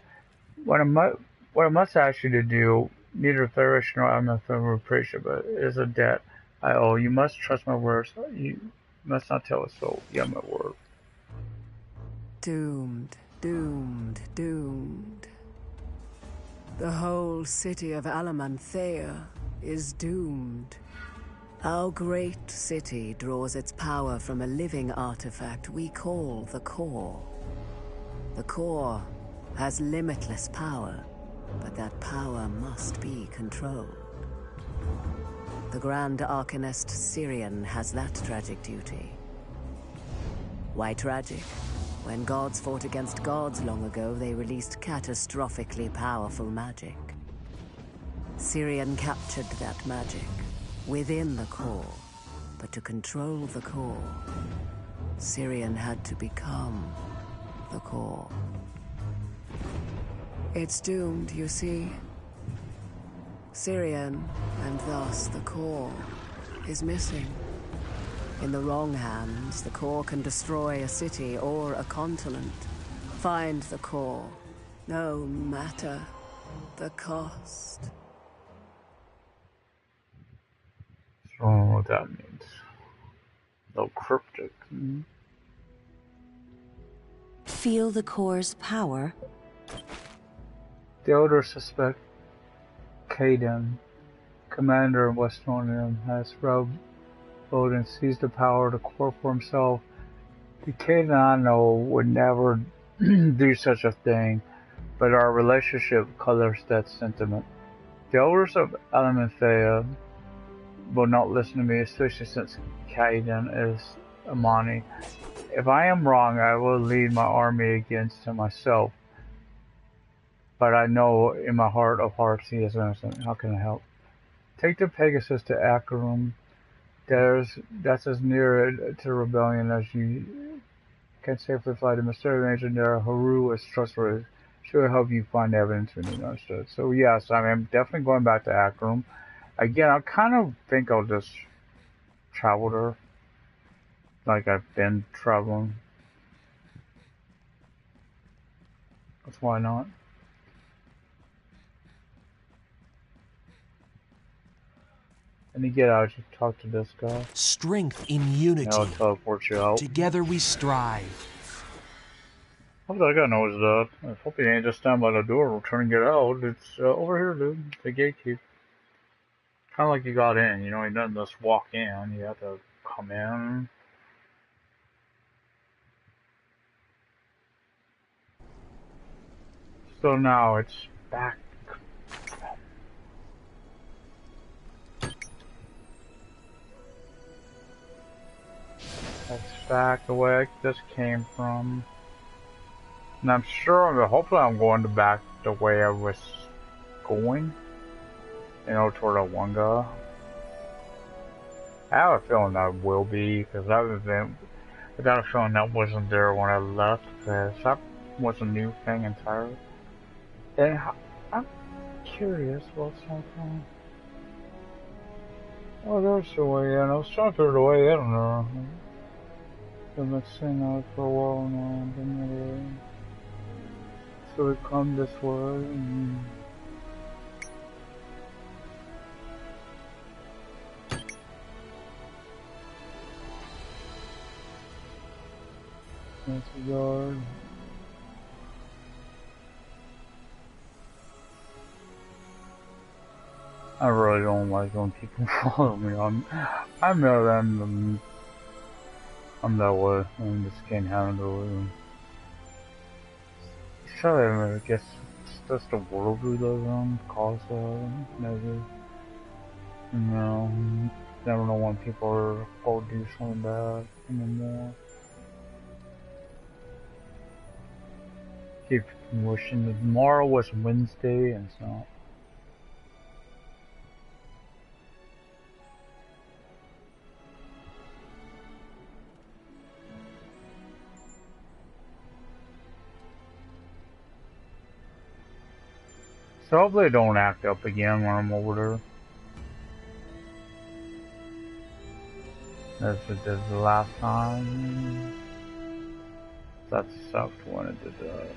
What I must ask you to do, neither the Federation nor element will appreciate, but it is a debt I owe. You must trust my words. You must not tell a soul. Yeah, my word. Doomed, doomed, doomed. The whole city of Alamanthea is doomed. Our great city draws its power from a living artifact we call the core. The core has limitless power, but that power must be controlled. The Grand Arcanist Syrian has that tragic duty. Why tragic? When gods fought against gods long ago, they released catastrophically powerful magic. Syrian captured that magic within the core, but to control the core, Syrian had to become the core. It's doomed, you see. Syrian, and thus the core, is missing. In the wrong hands, the core can destroy a city or a continent. Find the core, no matter the cost. I don't know what that means. No cryptic. Feel the core's power. The elder suspect, Caden, commander of Westonium, has robbed and seized the power of the core for himself. The Caden I know would never do such a thing, but our relationship colors that sentiment. The elders of Alamanthea will not listen to me, especially since Caden is Amani. If I am wrong, I will lead my army against him myself. But I know in my heart of hearts he is innocent. How can I help? Take the Pegasus to Acarum. That's as near to rebellion as you can safely fly. The mysterious engineer Haru is trustworthy. She will help you find evidence we need to understand. So yes, I'm definitely going back to Acarum. Again, I kind of think I'll just travel there, like I've been traveling. That's why not. And you get out, you talk to this guy. Strength in unity. And I'll teleport you out. Together we strive. Hope that guy knows that. I hope he ain't just stand by the door trying to get out. It's over here, dude. The gatekeep. Kind of like you got in, you know, you don't just walk in. You have to come in. So now it's back. It's back the way I just came from. And I'm sure, hopefully I'm going back the way I was going. You know, toward that one guy. I have a feeling that will be, because I got a feeling that wasn't there when I left, because that was a new thing entirely. And I'm curious about something. Oh, there's the way in. I was trying to figure the way in there. I've been seeing that for a while now. So we come this way. That's a yard. I really don't like when people follow me. I'm know them. I'm that way. I just can't handle it. So I guess that's the world we live in, cause maybe. You know, never know when people are going to do something bad anymore. Keep wishing that tomorrow was Wednesday and it's not. So hopefully they don't act up again when I'm over there. As it did the last time. That sucked when it did that.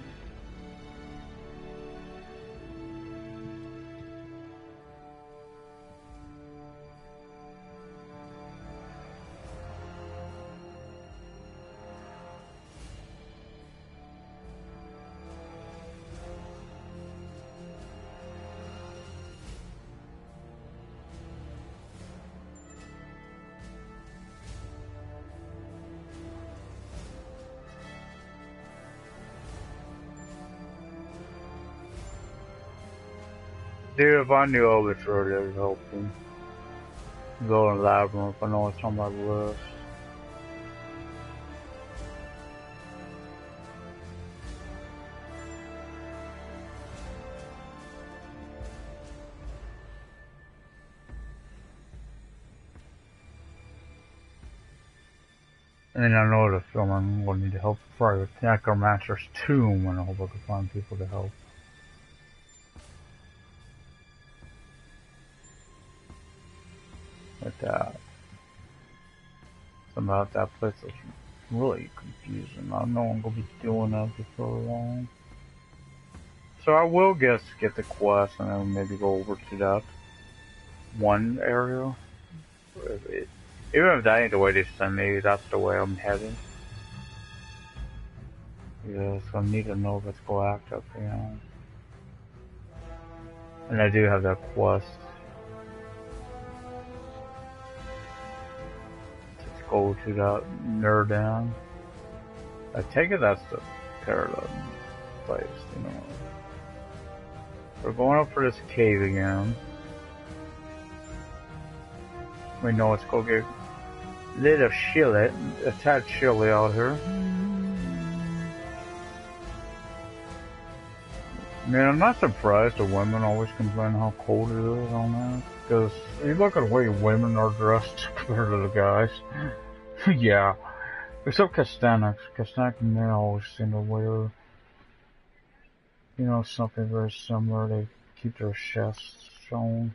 Dude, if I knew I was ready, I would help him. Go in the labyrinth, I know it's on my list. And I know the film I'm going to need to help for the Necromancer's Tomb, and I hope I can find people to help. But something about that place is really confusing. I know I'm going to be doing that before long. So I will get the quest and then maybe go over to that one area. Even if that ain't the way they send me, that's the way I'm heading. Yeah, so I need to know if it's go act up, you know. And I do have that quest. Let's go to that nerd down. I take it that's the Tera place, you know. We're going up for this cave again. We know it's gonna get a little chilly, a tad chilly out here. Man, I'm not surprised the women always complain how cold it is on that. Because you look at the way women are dressed compared to the guys. Yeah. Except Castanex. Castanex and they always seem to wear, you know, something very similar. They keep their chests shown.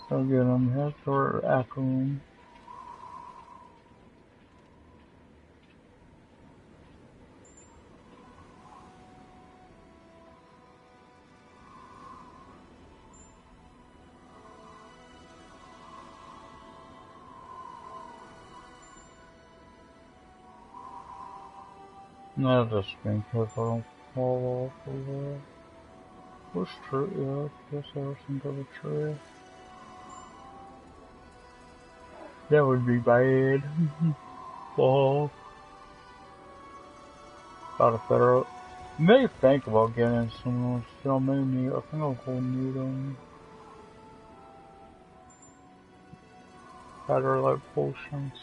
So get them here for Acarum. No, just being careful I don't fall off of there. What's true? Yeah, I guess there's some kind of tree. That would be bad. Fall. Gotta better. May think about getting some of those film maybe. I think I'll go need them. Better like potions.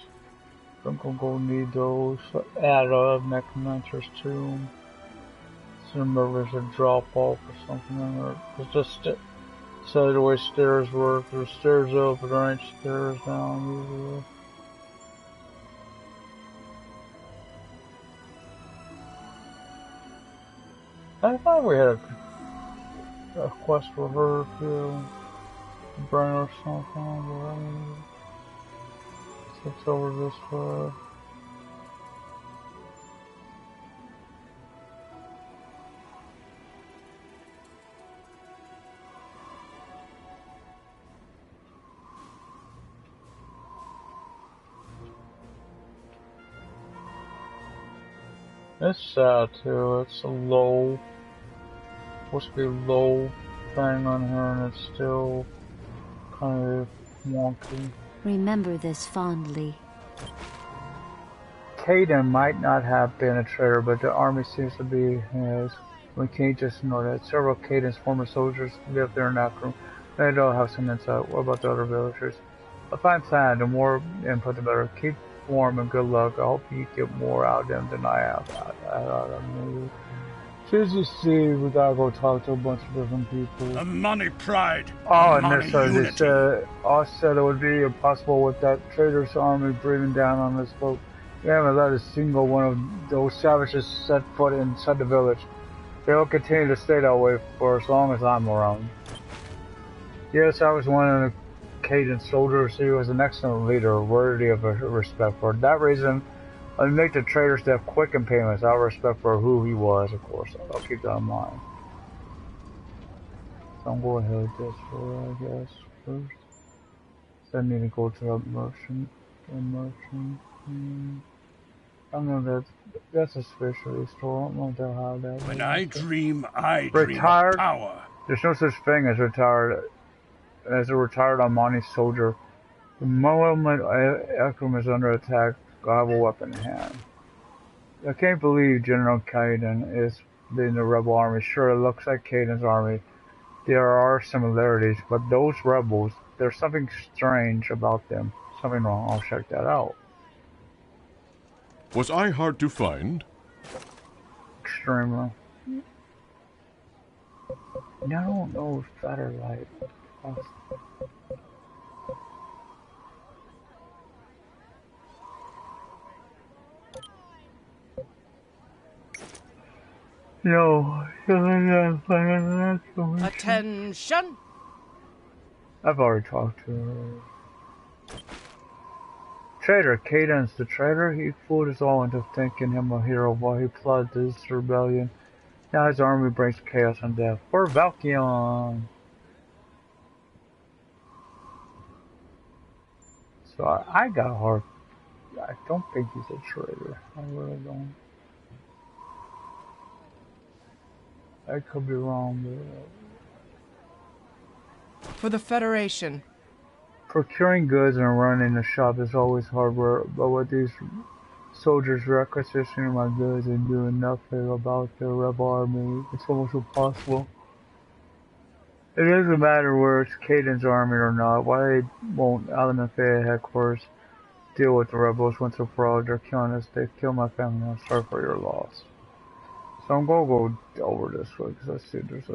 I think I'll go need those. Add up Necromancer's Tomb. Remember there's a drop off or something in there. It's just so the way stairs work. There's stairs up, but there ain't stairs down usually. I thought we had a quest for her to bring her something, but it's over this way. It's sad too, it's a low, supposed to be low playing on here and it's still kind of wonky. Remember this fondly. Caden might not have been a traitor, but the army seems to be his. We can't just ignore that. Several Caden's former soldiers live there in Acarum. They don't have some insight. What about the other villagers? A fine plan. The more input, the better. Keep warm and good luck. I hope you get more out of them than I have out of me. As you see, we gotta go talk to a bunch of different people. The money pride. Oh, the and this Oz said it would be impossible with that traitor's army breathing down on this boat. We haven't let a single one of those savages set foot inside the village. They'll continue to stay that way for as long as I'm around. Yes, I was one of the Caden soldiers. He was an excellent leader, worthy of respect. For that reason, I'll make the traitor's death quick and painless. Out of respect for who he was, of course. I'll keep that in mind. So I'm going to hit this for, I guess, first. So I need to go to that merchant. I know that's a specialty store. I don't know if they'll have that. When I dream, I retired? Dream of power. There's no such thing as retired. As a retired Almani soldier, the moment Acarum is under attack, I have a weapon in hand. I can't believe General Caden is in the rebel army. Sure, it looks like Caden's army. There are similarities, but those rebels, there's something strange about them. Something wrong. I'll check that out. Was I hard to find? Extremely. I don't know if that are like... No, Attention! I've already talked to her. Traitor, Caden's the traitor. He fooled us all into thinking him a hero while he plotted this rebellion. Now his army brings chaos and death. For Valkion! So I got hard. I don't think he's a traitor. I really don't. I could be wrong, but... For the Federation. Procuring goods and running a shop is always hard work, but with these soldiers requisitioning my goods and doing nothing about the rebel army, it's almost impossible. It doesn't matter where it's Caden's army or not. Why won't Alamethea headquarters deal with the rebels once and for all? They're killing us. They killed my family. I'm sorry for your loss. So I'm gonna go over this way because I see there's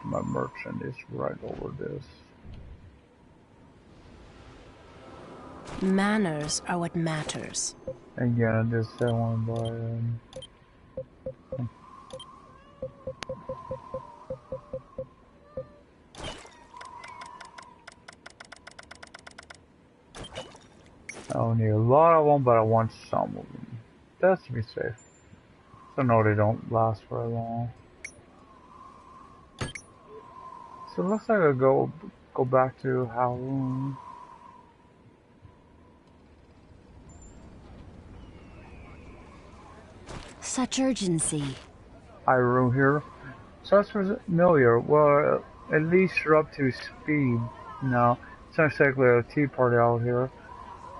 my merchant is right over this. Manners are what matters. Again, I just said one by I don't need a lot of them, but I want some of them. That's to be safe. So no, they don't last very long. So it looks like I go back to Howloon. Such urgency. Hyrule here. So that's familiar. Well, at least you're up to speed now. It's not exactly a tea party out here.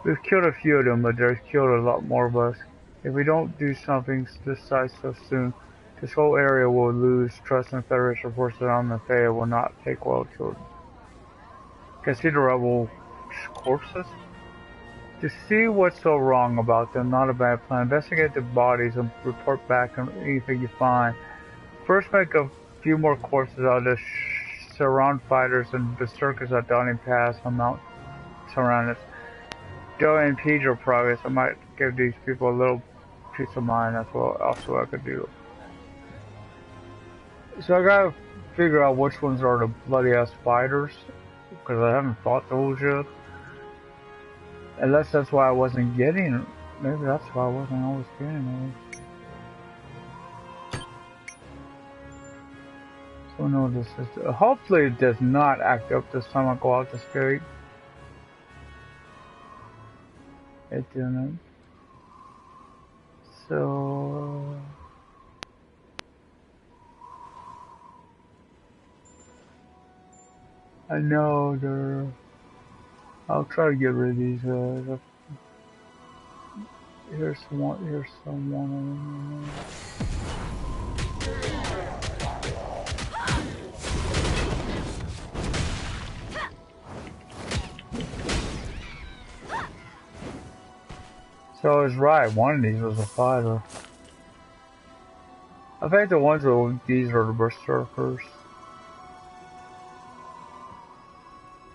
We've killed a few of them, but they've killed a lot more of us. If we don't do something this size so soon, this whole area will lose trust in Federation forces on the Fea will not take well to it. Can see the rebel corpses? To see what's so wrong about them, not a bad plan. Investigate the bodies and report back on anything you find. First make a few more corpses out of the surround fighters and berserkers at Dawning Pass on Mount Tyrannus. Don't impede your progress. I might give these people a little peace of mind. That's what also I could do. So I gotta figure out which ones are the bloody ass fighters, because I haven't fought those yet. Unless that's why I wasn't getting. Maybe that's why I wasn't always getting those. So no, this is. Hopefully it does not act up this time I go out the gate. It didn't. So I know they're. I'll try to get rid of these guys. Here's one. Here's someone. So I was right. One of these was a fighter. I think the ones with these are the berserkers.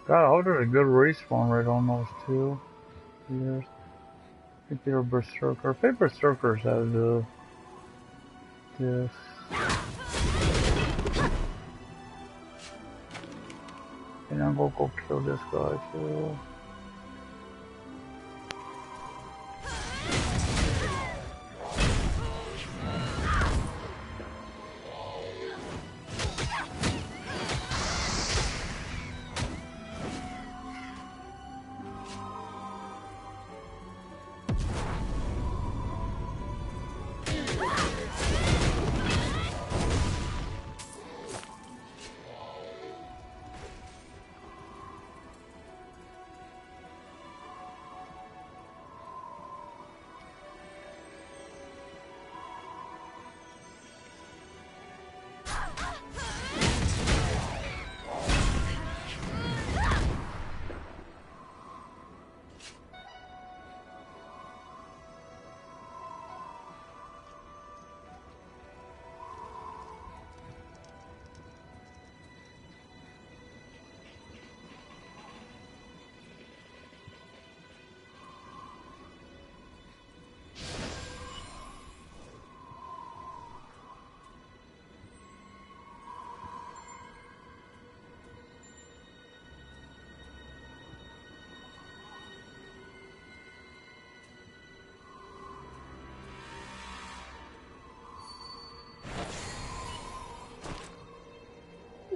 God, I hope there's a good respawn rate on those two. Yes. I think they're berserker. I think berserkers have this. And I'm gonna go kill this guy too.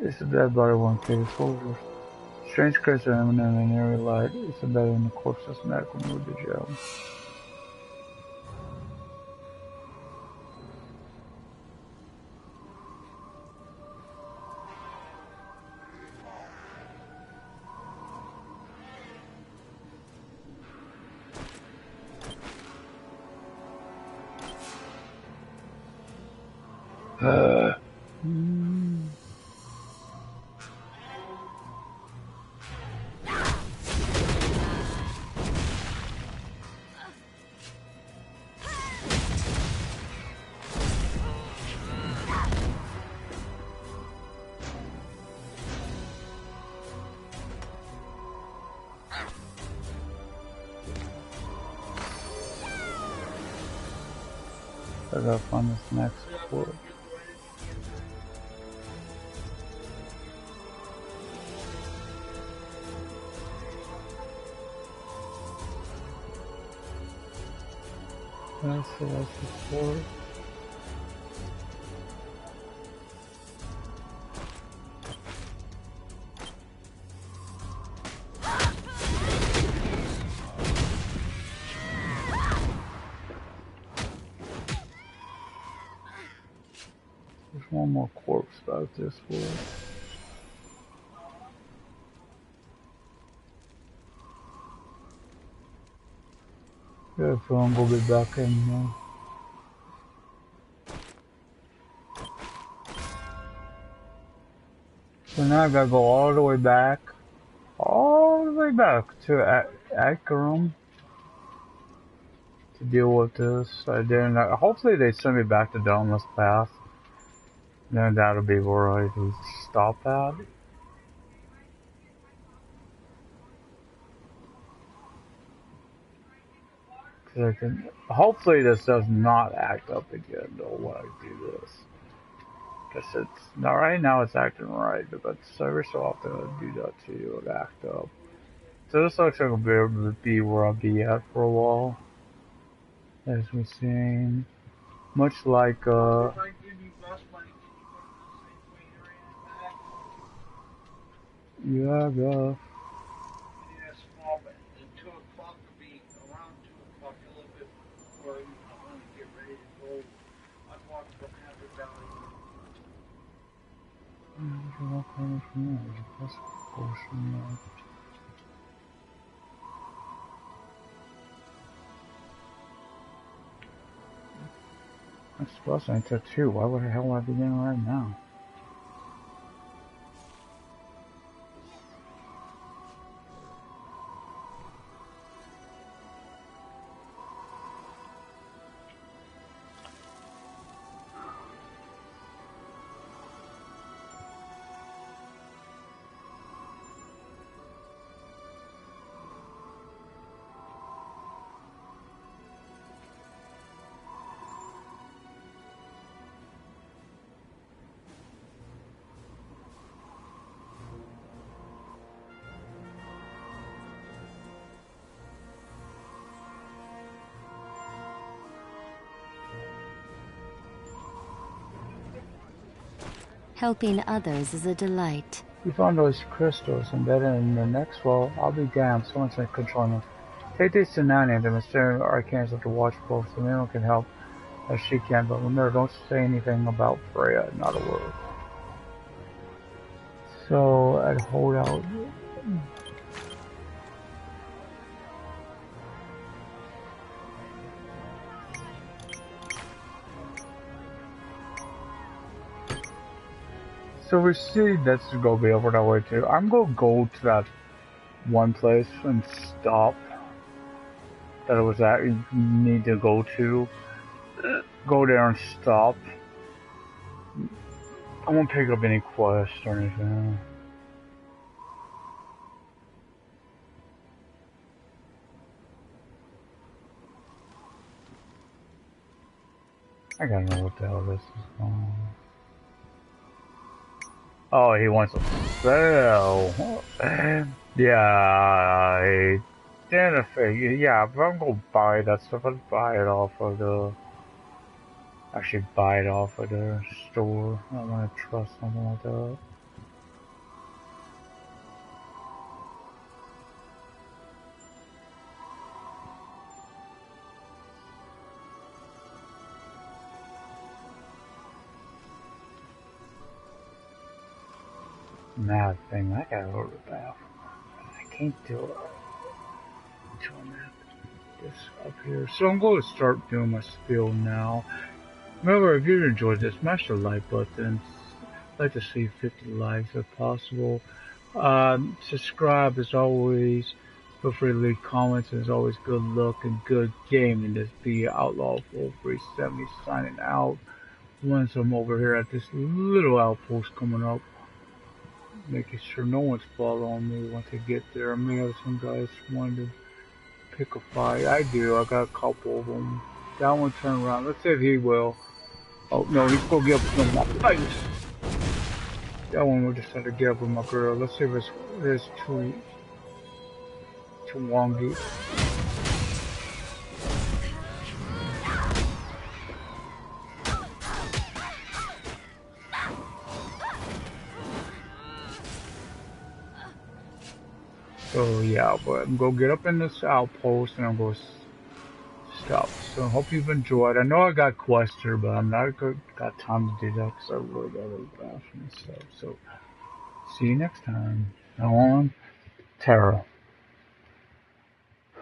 It's a dead body one case soldiers. Strange creature eminent in eerie light. It's embedded in the corpse's neck when moved to jail. I gotta find this next port. That's the port. There's one more corpse about this way. Yeah, so I'm gonna get back in now. So now I gotta go all the way back to Acarum to deal with this. Then hopefully they send me back to Dauntless Path. Then that'll be where I can stop at. Hopefully this does not act up again though when I do this. Because it's not right now it's acting right, but every so often it'll do that too, it'll act up. So this looks like it'll be able to be where I'll be at for a while. As we've seen. Much like yeah, I guess. potion left. I'm supposed to enter 2. Why the hell would I be doing right now? Helping others is a delight. We found those crystals embedded in the next wall. I'll be damned, someone's controlling them. Take these to Nani, the mysterious arcans of the Watchful, so anyone can help as she can, but remember, don't say anything about Freya, not a word. So, I'd hold out. So we see that's gonna be over that way too. I'm gonna go to that one place and stop that it was at you need to go to. Go there and stop. I won't pick up any quests or anything. I gotta know what the hell this is going. Oh, he wants to sell. Yeah, I didn't figure. Yeah, if I'm gonna buy that stuff, I'd buy it off of the. Actually, buy it off of the store. I don't want to trust something like that. Mad thing, I gotta go to the bathroom. I can't do it until I'm at this up here. So I'm going to start doing my spiel now. Remember, if you enjoyed this, smash the like button. I'd like to see 50 likes if possible. Subscribe as always. Feel free to leave comments. As always, good luck and good gaming. This be Outlaw 4370 signing out. Once I'm over here at this little outpost coming up, making sure no one's following me once I get there. I may have some guys wanted to pick a fight. I do. I got a couple of them. That one turned around. Let's see if he will. Oh no, he's gonna get up with my face. That one will decide to get up with my girl. Let's see if it's too wonky. So yeah, but I'm gonna get up in this outpost and I'm gonna stop. So I hope you've enjoyed. I know I got quests here, but I'm not got time to do that because I really gotta go to the bathroom and stuff. So see you next time. Now on Tera.